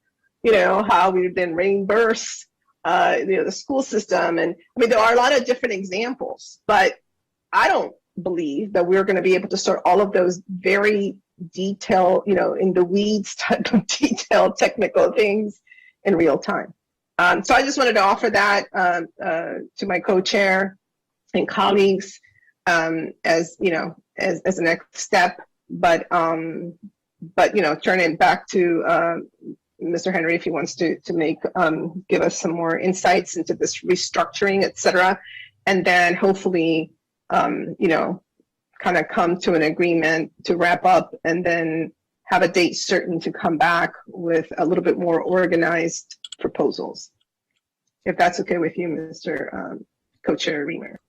how we then reimburse the school system. And there are a lot of different examples, but I don't believe that we're going to be able to sort all of those very detailed, in the weeds type of detailed technical things in real time. So I just wanted to offer that to my co-chair and colleagues as a next step, but turn it back to Mr. Henry if he wants to make give us some more insights into this restructuring, et cetera, and then hopefully kind of come to an agreement to wrap up and then have a date certain to come back with a little bit more organized proposals. If that's okay with you, Mr. Co-Chair Reamer.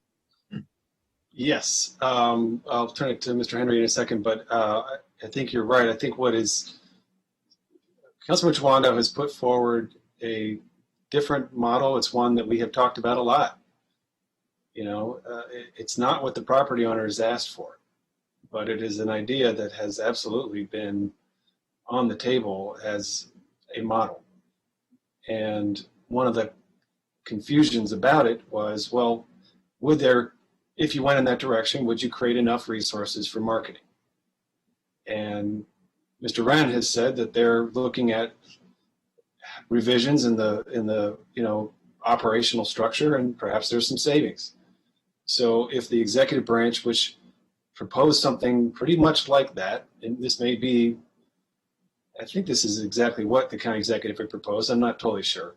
Yes, I'll turn it to Mr. Henry in a second, but I think you're right. I think Councilman Jawando has put forward a different model. It's one that we have talked about a lot. It's not what the property owner has asked for, but it is an idea that has absolutely been on the table as a model. And one of the confusions about it was, well, if you went in that direction, would you create enough resources for marketing? And Mr. Rand has said that they're looking at revisions in the operational structure, and perhaps there's some savings. So if the executive branch, which proposed something pretty much like that, and this may be, I think this is exactly what the county executive had proposed, I'm not totally sure,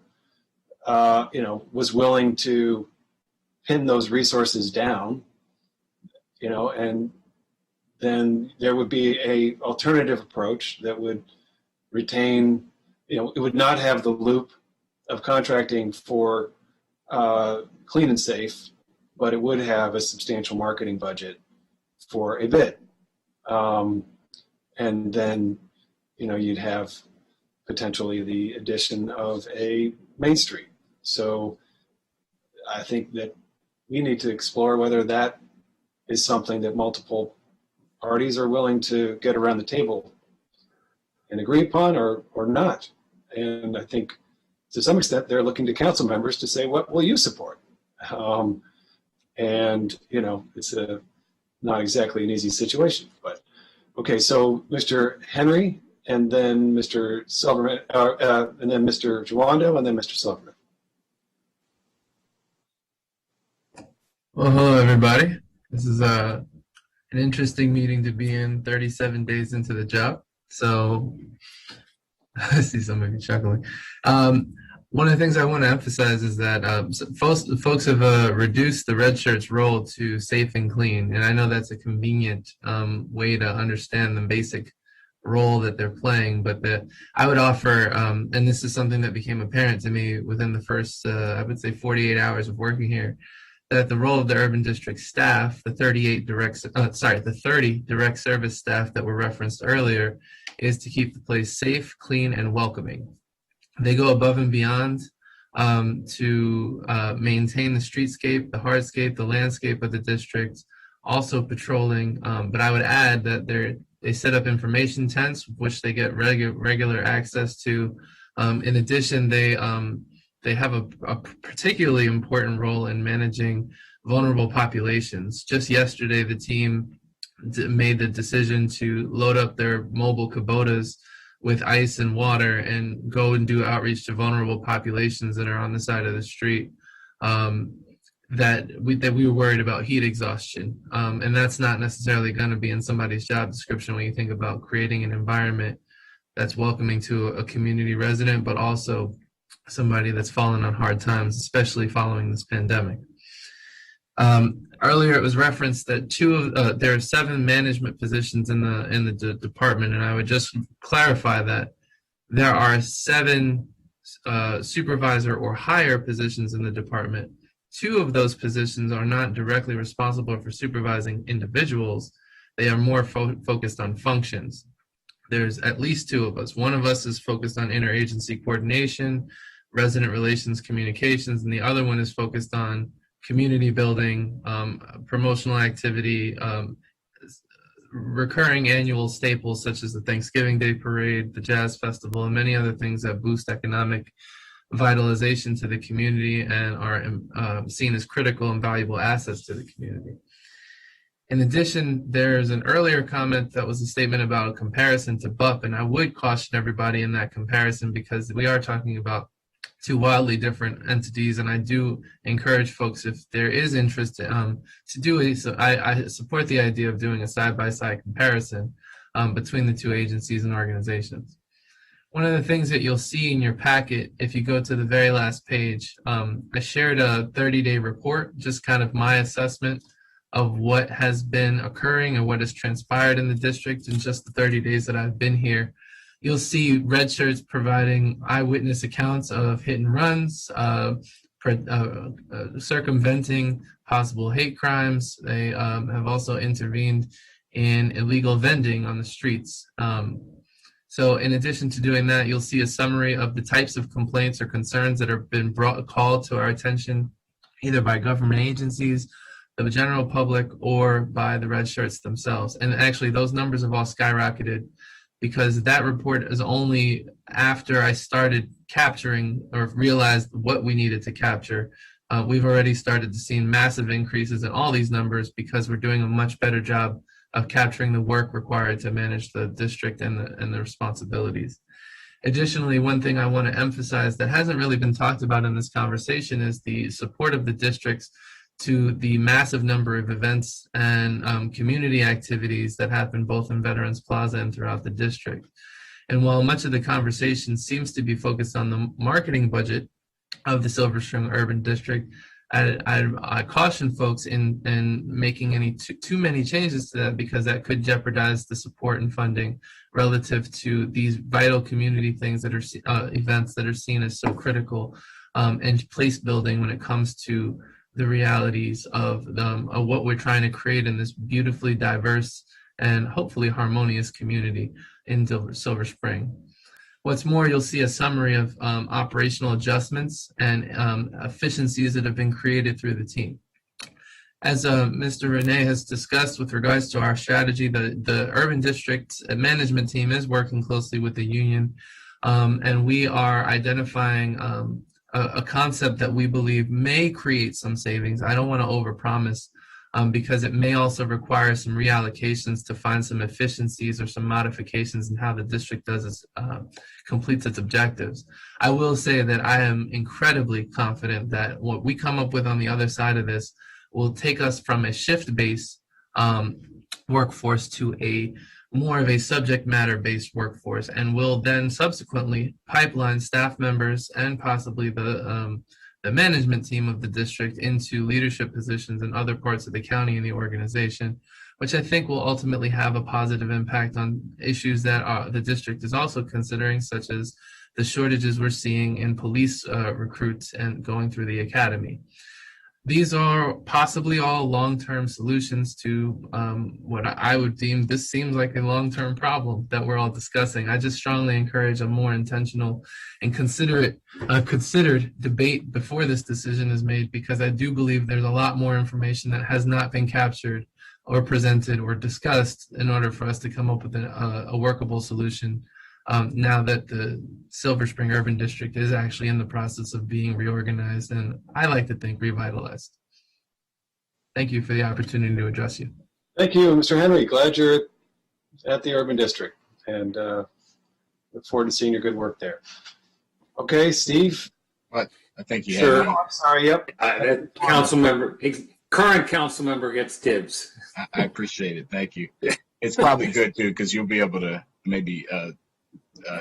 was willing to pin those resources down, and then there would be a alternative approach that would retain, it would not have the loop of contracting for clean and safe, but it would have a substantial marketing budget for a bid. And then, you'd have potentially the addition of a Main Street. So I think that we need to explore whether that is something that multiple parties are willing to get around the table and agree upon or not. And I think to some extent they're looking to council members to say, what will you support? It's not exactly an easy situation, but okay. So Mr. Henry, and then Mr. Silverman, and then Mr. Jawando, and then Mr. Silverman. Well, hello everybody. This is an interesting meeting to be in 37 days into the job. So I see some of you chuckling. One of the things I want to emphasize is that folks have reduced the red shirt's role to safe and clean. And I know that's a convenient way to understand the basic role that they're playing. But I would offer, and this is something that became apparent to me within the first, I would say 48 hours of working here, that the role of the urban district staff, the 30 direct service staff that were referenced earlier, is to keep the place safe, clean, and welcoming. They go above and beyond to maintain the streetscape, the hardscape, the landscape of the district, also patrolling. But I would add that they set up information tents, which they get regular access to. In addition, they have a particularly important role in managing vulnerable populations. Just yesterday, the team made the decision to load up their mobile Kubotas with ice and water and go and do outreach to vulnerable populations that are on the side of the street that we were worried about heat exhaustion. And that's not necessarily going to be in somebody's job description when you think about creating an environment that's welcoming to a community resident, but also somebody that's fallen on hard times, especially following this pandemic. Earlier, it was referenced that there are 7 management positions in the department, and I would just clarify that there are 7 supervisor or higher positions in the department. 2 of those positions are not directly responsible for supervising individuals. They are more focused on functions. There's at least 2 of us. One of us is focused on interagency coordination, resident relations communications, and the other one is focused on community building, promotional activity, recurring annual staples such as the Thanksgiving Day Parade, the Jazz Festival, and many other things that boost economic vitalization to the community and are seen as critical and valuable assets to the community. In addition, there's an earlier comment that was a statement about a comparison to BUP, and I would caution everybody in that comparison because we are talking about 2 wildly different entities, and I do encourage folks, if there is interest, to do it. So I support the idea of doing a side-by-side comparison between the 2 agencies and organizations. One of the things that you'll see in your packet, if you go to the very last page, I shared a 30-day report, just kind of my assessment of what has been occurring and what has transpired in the district in just the 30 days that I've been here. You'll see red shirts providing eyewitness accounts of hit and runs, circumventing possible hate crimes. They have also intervened in illegal vending on the streets. So in addition to doing that, you'll see a summary of the types of complaints or concerns that have been called to our attention, either by government agencies, the general public, or by the red shirts themselves. And actually, those numbers have all skyrocketed because that report is only after I started capturing or realized what we needed to capture. We've already started to see massive increases in all these numbers because we're doing a much better job of capturing the work required to manage the district and the responsibilities. Additionally, one thing I want to emphasize that hasn't really been talked about in this conversation is the support of the districts to the massive number of events and community activities that happen both in Veterans Plaza and throughout the district. And while much of the conversation seems to be focused on the marketing budget of the Silver Spring Urban District, I caution folks in making any too many changes to that, because that could jeopardize the support and funding relative to these vital community things that are events that are seen as so critical and place building when it comes to the realities of what we're trying to create in this beautifully diverse and hopefully harmonious community in Silver Spring. What's more, you'll see a summary of operational adjustments and efficiencies that have been created through the team. As Mr. Renee has discussed with regards to our strategy, the Urban District management team is working closely with the union, and we are identifying a concept that we believe may create some savings. I don't want to overpromise because it may also require some reallocations to find some efficiencies or some modifications in how the district completes its objectives. I will say that I am incredibly confident that what we come up with on the other side of this will take us from a shift-based workforce to a more of a subject matter-based workforce, and will then subsequently pipeline staff members and possibly the management team of the district into leadership positions in other parts of the county and the organization, which I think will ultimately have a positive impact on issues that the district is also considering, such as the shortages we're seeing in police recruits and going through the academy. These are possibly all long-term solutions to what I would deem this seems like a long-term problem that we're all discussing. I just strongly encourage a more intentional and considered debate before this decision is made, because I do believe there's a lot more information that has not been captured or presented or discussed in order for us to come up with a workable solution now that the Silver Spring Urban District is actually in the process of being reorganized, and I like to think revitalized. Thank you for the opportunity to address you. Thank you, Mr. Henry. Glad you're at the Urban District, and look forward to seeing your good work there. Okay, Steve? What? I think you Sure. had me. I'm sorry, yep. Current council member gets dibs. I appreciate it. Thank you. It's probably good, too, because you'll be able to maybe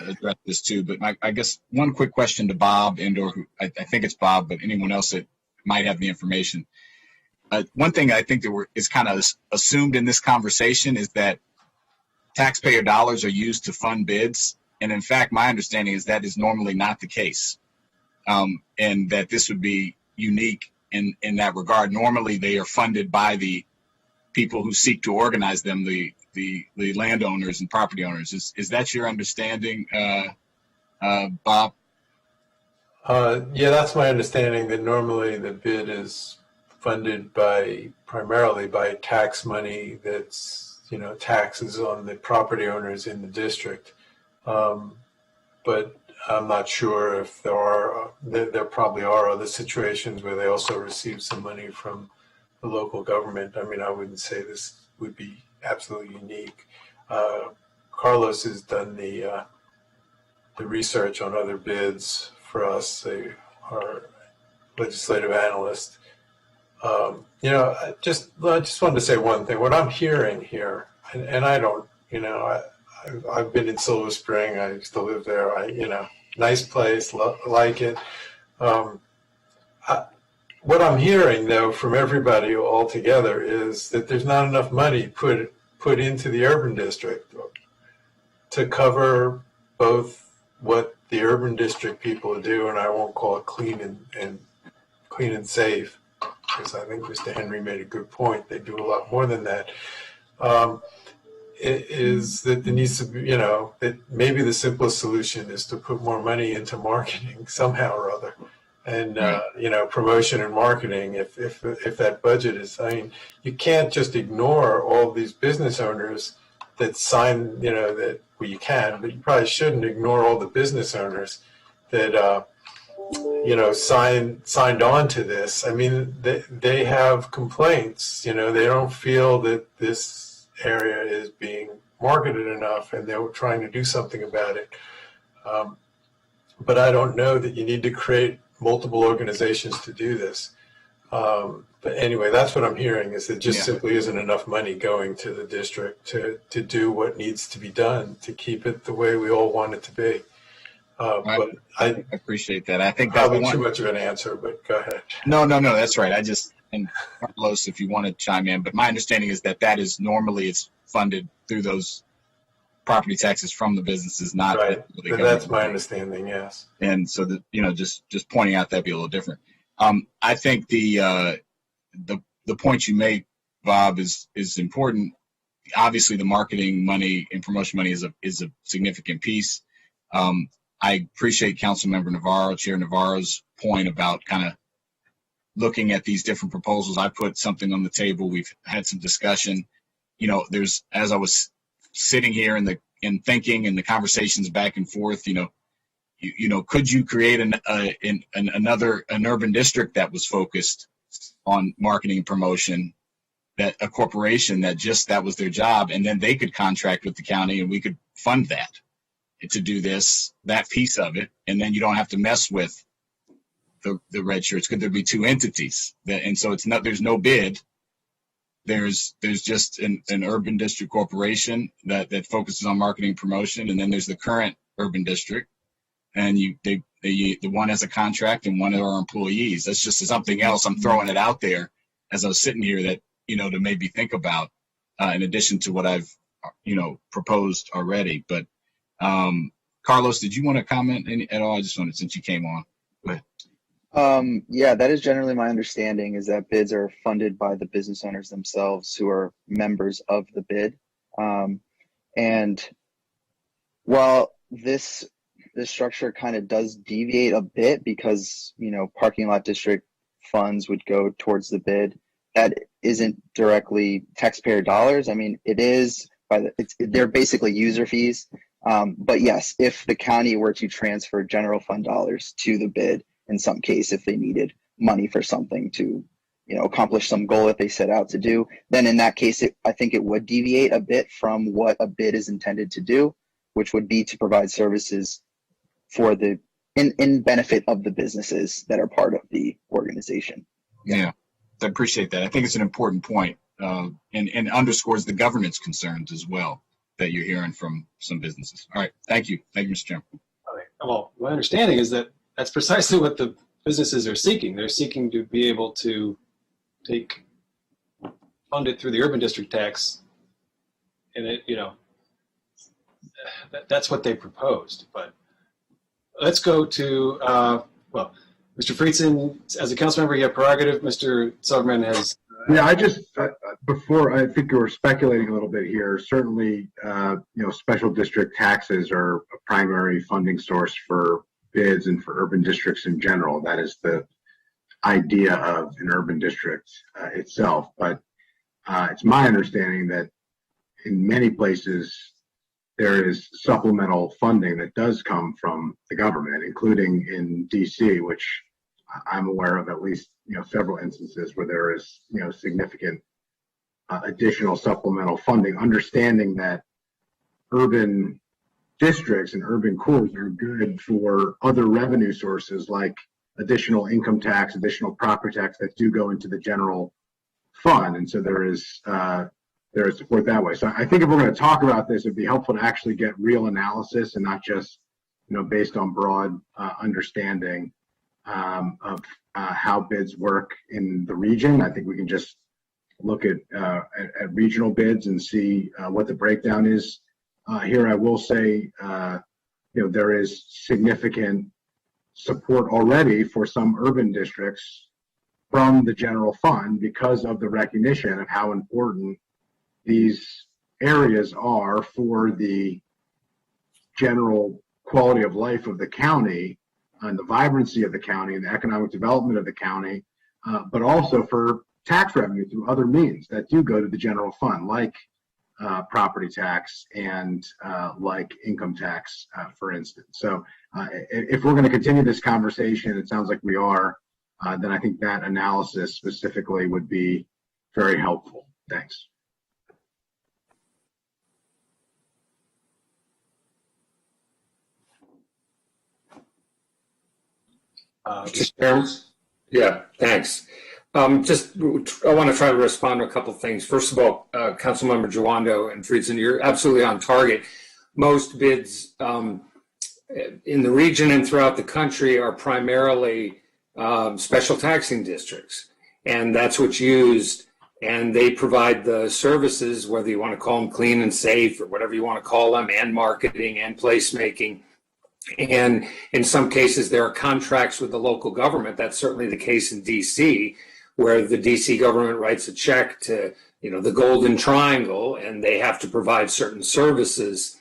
address this too, but I guess one quick question to Bob and/or I think it's Bob, but anyone else that might have the information. One thing I think that is kind of assumed in this conversation is that taxpayer dollars are used to fund bids, and in fact, my understanding is that is normally not the case, and that this would be unique in that regard. Normally, they are funded by the people who seek to organize them, the landowners and property owners. Is that your understanding, Bob? Yeah, that's my understanding, that normally the bid is funded primarily by tax money that's, taxes on the property owners in the district. But I'm not sure if there probably are other situations where they also receive some money from the local government. I mean, I wouldn't say this would be absolutely unique. Carlos has done the research on other bids for us, our legislative analyst. I just wanted to say one thing. What I'm hearing here, and I don't, I've been in Silver Spring. I used to live there. Nice place, like it. What I'm hearing, though, from everybody all together is that there's not enough money put into the urban district to cover both what the urban district people do, and I won't call it clean and safe, because I think Mr. Henry made a good point. They do a lot more than that. is that there needs to be, you know, that maybe the simplest solution is to put more money into marketing somehow or other. And, you know, promotion and marketing, if that budget is, I mean, you can't just ignore all these business owners that sign, you know, that, well, you can, but you probably shouldn't ignore all the business owners that, you know, signed on to this. I mean, they have complaints, you know, they don't feel that this area is being marketed enough, and they're trying to do something about it. But I don't know that you need to create multiple organizations to do this. But anyway, that's what I'm hearing, is that just simply isn't enough money going to the district to do what needs to be done to keep it the way we all want it to be. But I appreciate that. I think that's probably too much of an answer, but go ahead. No, that's right. I just, and Carlos, if you want to chime in, but my understanding is that is normally it's funded through those property taxes from the businesses, not right. That's my understanding. Yes. And so that, you know, just pointing out that'd be a little different. I think the point you make, Bob, is important. Obviously, the marketing money and promotion money is a significant piece. I appreciate Councilmember Navarro, Chair Navarro's point about kind of looking at these different proposals. I put something on the table. We've had some discussion. You know, there's, as I was sitting here and thinking and the conversations back and forth, you know, could you create an urban district that was focused on marketing and promotion, that a corporation that was their job, and then they could contract with the county and we could fund that to do that piece of it, and then you don't have to mess with the red shirts. Could there be two entities? And so there's no bid. There's just an urban district corporation that focuses on marketing and promotion, and then there's the current urban district, and the one has a contract and one of our employees. That's just something else. I'm throwing it out there as I was sitting here that, you know, to maybe think about in addition to what I've, you know, proposed already. But Carlos, did you want to comment at all? I just wanted, since you came on. Go ahead. Yeah, that is generally my understanding, is that bids are funded by the business owners themselves who are members of the bid. And while this structure kind of does deviate a bit because, you know, parking lot district funds would go towards the bid, that isn't directly taxpayer dollars. I mean, it is they're basically user fees. But yes, if the county were to transfer general fund dollars to the bid, in some case, if they needed money for something to, you know, accomplish some goal that they set out to do, then in that case, I think it would deviate a bit from what a bid is intended to do, which would be to provide services for in benefit of the businesses that are part of the organization. Yeah, I appreciate that. I think it's an important point, and underscores the governance concerns as well that you're hearing from some businesses. All right, thank you, Mr. Chairman. All right. Well, my understanding is that that's precisely what the businesses are seeking. They're seeking to be able to fund it through the urban district tax, and it, you know, that's what they proposed. But let's go to well, Mr. Friedson, as a council member, you have prerogative. Mr. Silverman has. Yeah, I just before, I think you were speculating a little bit here. Certainly, you know, special district taxes are a primary funding source for bids and for urban districts in general. That is the idea of an urban district itself. But it's my understanding that in many places there is supplemental funding that does come from the government, including in DC, which I'm aware of at least, you know, several instances where there is, you know, significant additional supplemental funding, understanding that urban districts and urban cores are good for other revenue sources like additional income tax, additional property tax that do go into the general fund. And so there is support that way. So I think if we're going to talk about this, it'd be helpful to actually get real analysis and not just, you know, based on broad understanding of how bids work in the region. I think we can just look at regional bids and see what the breakdown is. Here, I will say, you know, there is significant support already for some urban districts from the general fund because of the recognition of how important these areas are for the general quality of life of the county and the vibrancy of the county and the economic development of the county, but also for tax revenue through other means that do go to the general fund, like property tax and like income tax, for instance. So if we're going to continue this conversation, it sounds like we are, then I think that analysis specifically would be very helpful. Thanks. Yeah, thanks. I want to try to respond to a couple of things. First of all, Councilmember Jawando and Friedson, you're absolutely on target. Most bids in the region and throughout the country are primarily special taxing districts, and that's what's used. And they provide the services, whether you want to call them clean and safe or whatever you want to call them, and marketing and placemaking. And in some cases, there are contracts with the local government. That's certainly the case in DC, where the DC government writes a check to, the Golden Triangle, and they have to provide certain services,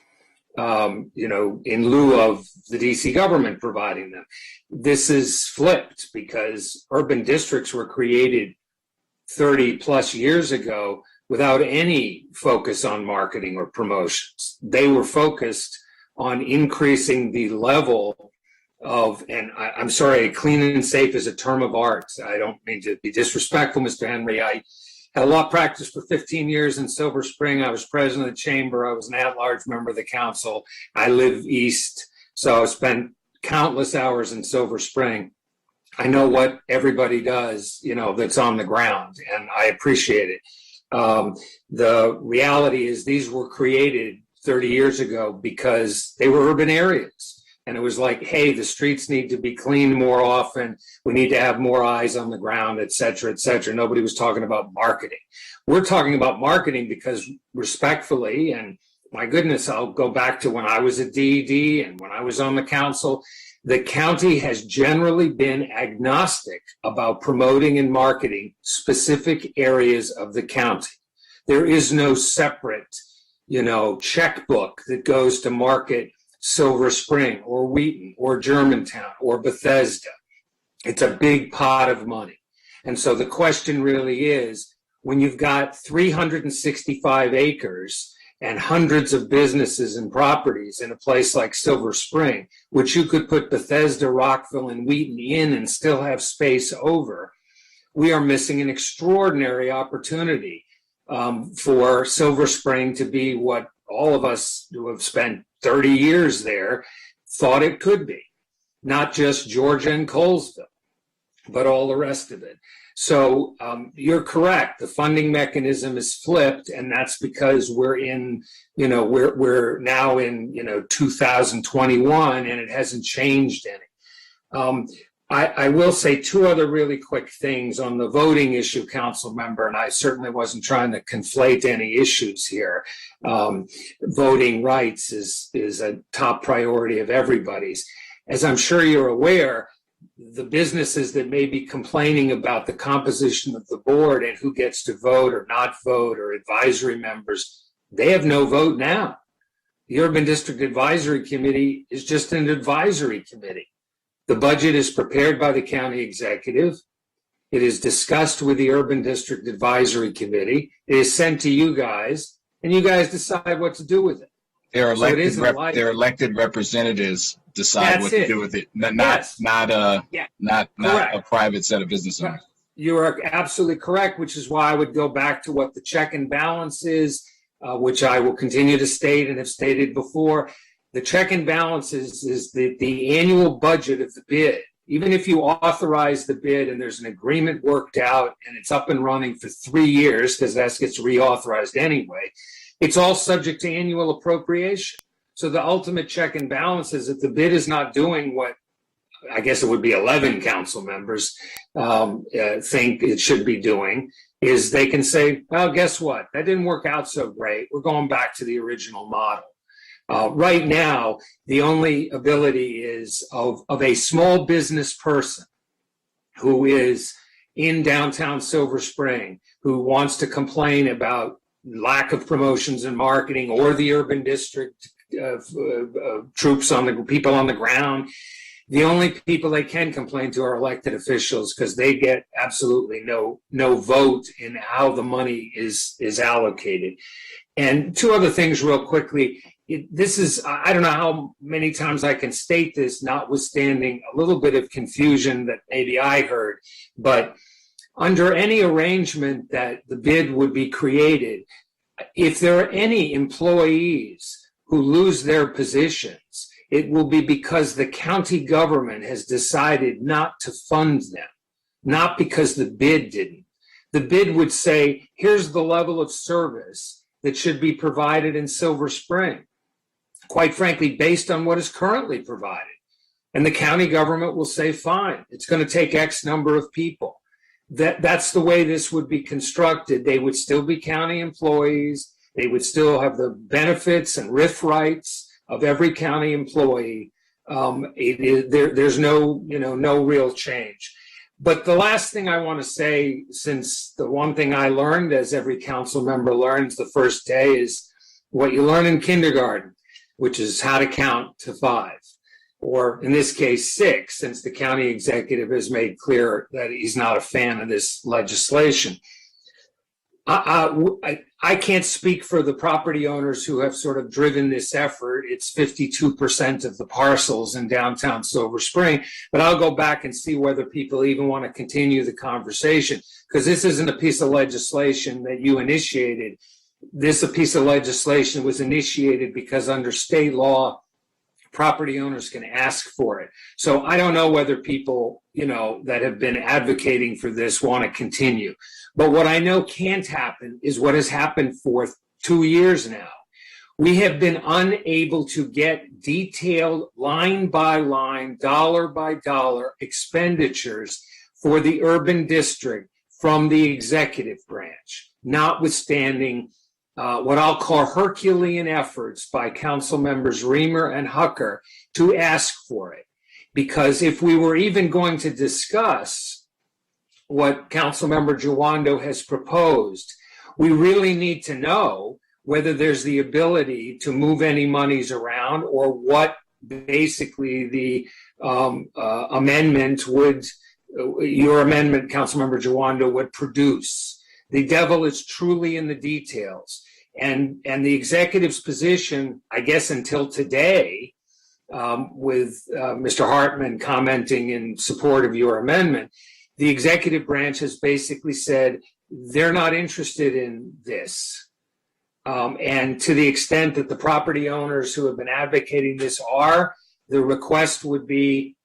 in lieu of the DC government providing them. This is flipped because urban districts were created 30 plus years ago without any focus on marketing or promotions. They were focused on increasing the level of, and I'm sorry, clean and safe is a term of art. I don't mean to be disrespectful, Mr. Henry. I had a law practice for 15 years in Silver Spring. I was president of the chamber. I was an at-large member of the council. I live east, so I spent countless hours in Silver Spring. I know what everybody does, that's on the ground, and I appreciate it. The reality is these were created 30 years ago because they were urban areas. And it was like, hey, the streets need to be cleaned more often. We need to have more eyes on the ground, et cetera, et cetera. Nobody was talking about marketing. We're talking about marketing because respectfully, and my goodness, I'll go back to when I was a DED and when I was on the council, the county has generally been agnostic about promoting and marketing specific areas of the county. There is no separate, checkbook that goes to market Silver Spring or Wheaton or Germantown or Bethesda. It's a big pot of money. And so the question really is, when you've got 365 acres and hundreds of businesses and properties in a place like Silver Spring, which you could put Bethesda, Rockville, and Wheaton in and still have space over, we are missing an extraordinary opportunity for Silver Spring to be what all of us who have spent 30 years there thought it could be. Not just Georgia and Colesville, but all the rest of it. So you're correct. The funding mechanism is flipped, and that's because we're in, we're now in, 2021, and it hasn't changed any. I will say two other really quick things on the voting issue, council member, and I certainly wasn't trying to conflate any issues here. Voting rights is a top priority of everybody's. As I'm sure you're aware, the businesses that may be complaining about the composition of the board and who gets to vote or not vote or advisory members, they have no vote now. The Urban District Advisory Committee is just an advisory committee. The budget is prepared by the county executive. It is discussed with the Urban District Advisory Committee. It is sent to you guys, and you guys decide what to do with it. Their elected representatives decide what to do with it, not a private set of business owners. You are absolutely correct, which is why I would go back to what the check and balance is, which I will continue to state and have stated before. The check and balance is the annual budget of the bid. Even if you authorize the bid and there's an agreement worked out and it's up and running for 3 years, because that gets reauthorized anyway, it's all subject to annual appropriation. So the ultimate check and balance is if the bid is not doing what I guess it would be 11 council members think it should be doing, is they can say, well, guess what? That didn't work out so great. We're going back to the original model. Right now, the only ability is of a small business person who is in downtown Silver Spring, who wants to complain about lack of promotions and marketing, or the urban district troops on the people on the ground. The only people they can complain to are elected officials, because they get absolutely no vote in how the money is allocated. And two other things real quickly. This is, I don't know how many times I can state this, notwithstanding a little bit of confusion that maybe I heard, but under any arrangement that the bid would be created, if there are any employees who lose their positions, it will be because the county government has decided not to fund them, not because the bid didn't. The bid would say, here's the level of service that should be provided in Silver Spring, quite frankly, based on what is currently provided. And the county government will say, fine, it's going to take X number of people. That's the way this would be constructed. They would still be county employees. They would still have the benefits and RIF rights of every county employee. There's no real change. But the last thing I want to say, since the one thing I learned, as every council member learns the first day, is what you learn in kindergarten, which is how to count to 5, or in this case 6, since the county executive has made clear that he's not a fan of this legislation. I can't speak for the property owners who have sort of driven this effort. It's 52% of the parcels in downtown Silver Spring, but I'll go back and see whether people even want to continue the conversation, because this isn't a piece of legislation that you initiated. This a piece of legislation was initiated because under state law, property owners can ask for it. So I don't know whether people, that have been advocating for this want to continue. But what I know can't happen is what has happened for 2 years now. We have been unable to get detailed line by line, dollar by dollar expenditures for the urban district from the executive branch, notwithstanding what I'll call Herculean efforts by council members Reamer and Hucker to ask for it. Because if we were even going to discuss what Councilmember Jawando has proposed, we really need to know whether there's the ability to move any monies around, or what basically the amendment would, your amendment, Councilmember Jawando, would produce. The devil is truly in the details. And the executive's position, I guess until today, with Mr. Hartman commenting in support of your amendment, the executive branch has basically said they're not interested in this. And to the extent that the property owners who have been advocating this are, the request would be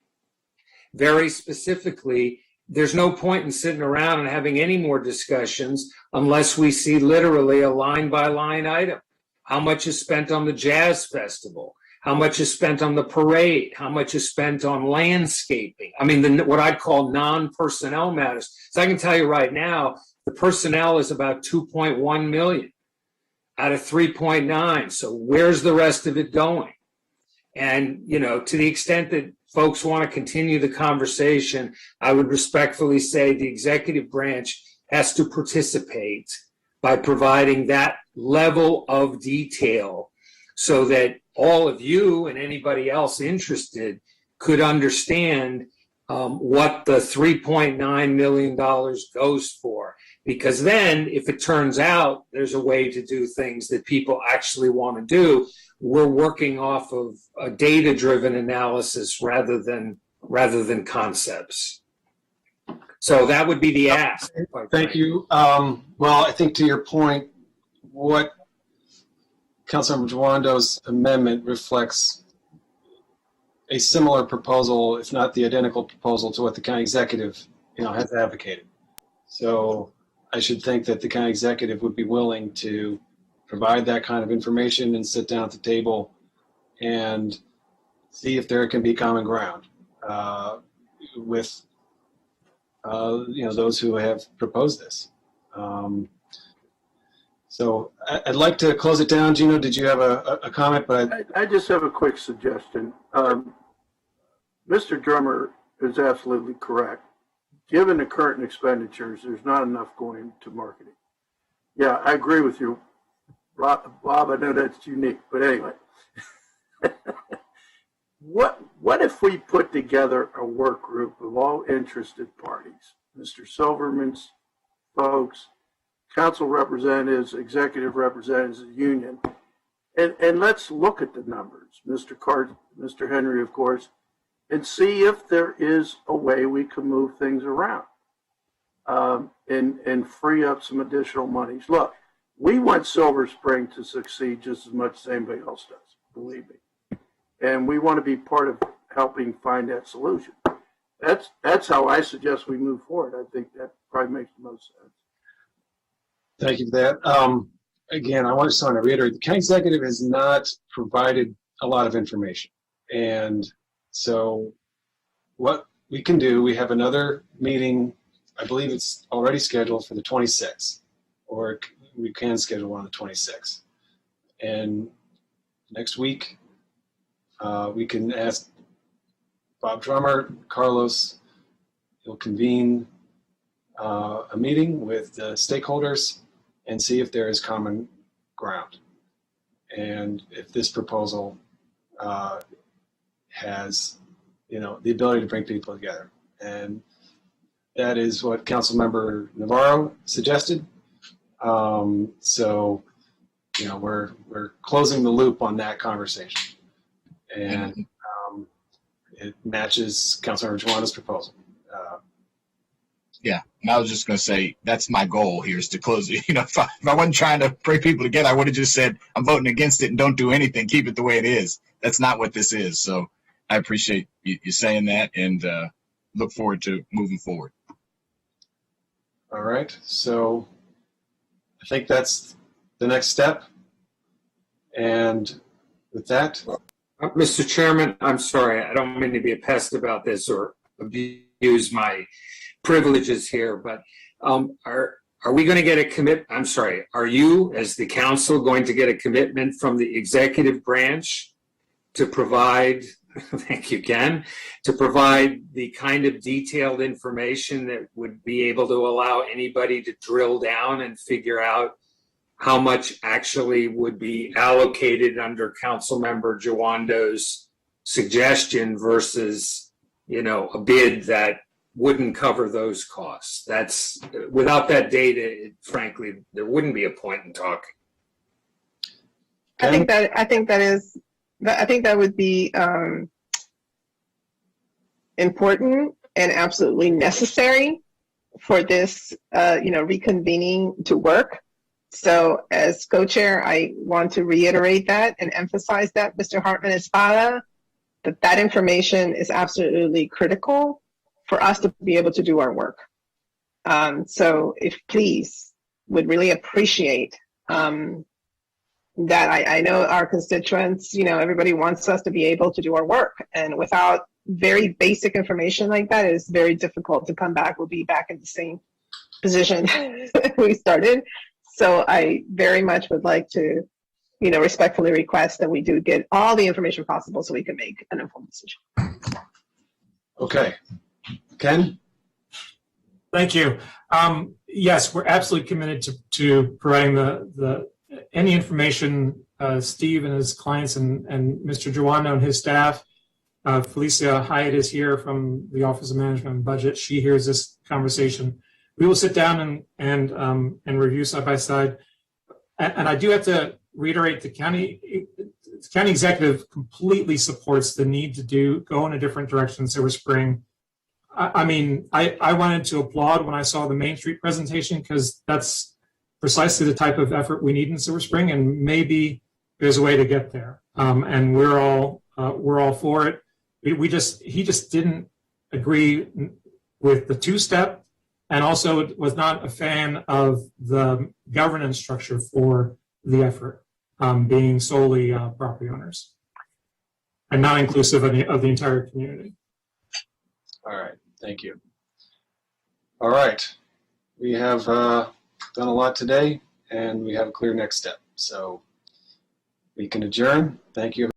very specifically, there's no point in sitting around and having any more discussions unless we see literally a line by line item. How much is spent on the jazz festival? How much is spent on the parade? How much is spent on landscaping? I mean, what I'd call non-personnel matters. So I can tell you right now, the personnel is about 2.1 million out of 3.9. So where's the rest of it going? And, to the extent that folks want to continue the conversation, I would respectfully say the executive branch has to participate by providing that level of detail so that all of you and anybody else interested could understand what the $3.9 million goes for. Because then, if it turns out there's a way to do things that people actually want to do, we're working off of a data-driven analysis rather than concepts. So that would be the ask. Thank you. Well, I think to your point, what Councilmember Jawando's amendment reflects a similar proposal, if not the identical proposal, to what the county executive, has advocated. So I should think that the county executive would be willing to provide that kind of information and sit down at the table and see if there can be common ground with those who have proposed this. So I'd like to close it down. Gino, did you have a comment? But I just have a quick suggestion. Mr. Drummer is absolutely correct. Given the current expenditures, there's not enough going to marketing. Yeah, I agree with you Bob, I know that's unique, but anyway. What if we put together a work group of all interested parties, Mr. Silverman's folks, council representatives, executive representatives of the union, and let's look at the numbers, Mr. Henry, of course, and see if there is a way we can move things around and free up some additional monies. Look, we want Silver Spring to succeed just as much as anybody else does, believe me. And we want to be part of helping find that solution. That's how I suggest we move forward. I think that probably makes the most sense. Thank you for that. Again, I just want to reiterate, the county executive has not provided a lot of information. And so what we can do, we have another meeting, I believe it's already scheduled for the 26th, or we can schedule on the 26th. And next week, we can ask Bob Drummer, Carlos, he'll convene a meeting with the stakeholders and see if there is common ground. And if this proposal has, the ability to bring people together. And that is what Councilmember Navarro suggested. So, we're closing the loop on that conversation. And it matches Councilmember Juana's proposal. Yeah, and I was just going to say that's my goal here is to close it. If I wasn't trying to bring people together, I would have just said I'm voting against it and don't do anything. Keep it the way it is. That's not what this is. So I appreciate you saying that and look forward to moving forward. All right. So I think that's the next step. And with that, Mr. Chairman, I'm sorry. I don't mean to be a pest about this or abuse my privileges here, but are we going to get a commit? I'm sorry. Are you, as the council, going to get a commitment from the executive branch to provide? Thank you, Ken. To provide the kind of detailed information that would be able to allow anybody to drill down and figure out how much actually would be allocated under Councilmember Jawando's suggestion versus, a bid that wouldn't cover those costs. That's without that data, frankly, there wouldn't be a point in talking. I think that would be important and absolutely necessary for this, reconvening to work. So as co-chair, I want to reiterate that and emphasize that, Mr. Hartman Espada, that information is absolutely critical for us to be able to do our work. So if please would really appreciate that. I know our constituents, everybody wants us to be able to do our work. And without very basic information like that, it's very difficult to come back. We'll be back in the same position we started. So I very much would like to, respectfully request that we do get all the information possible so we can make an informed decision. Okay. Ken? Thank you. Yes, we're absolutely committed to providing any information Steve and his clients and Mr. Juwando and his staff. Felicia Hyatt is here from the Office of Management and Budget. She hears this conversation. We will sit down and review side by side. And I do have to reiterate the county executive completely supports the need to go in a different direction in Silver Spring. I wanted to applaud when I saw the Main Street presentation because that's precisely the type of effort we need in Silver Spring, and maybe there's a way to get there. And we're all for it. He just didn't agree with the two-step, and also was not a fan of the governance structure for the effort, being solely property owners and not inclusive of the entire community. All right. Thank you. All right. We have done a lot today, and we have a clear next step. So we can adjourn. Thank you.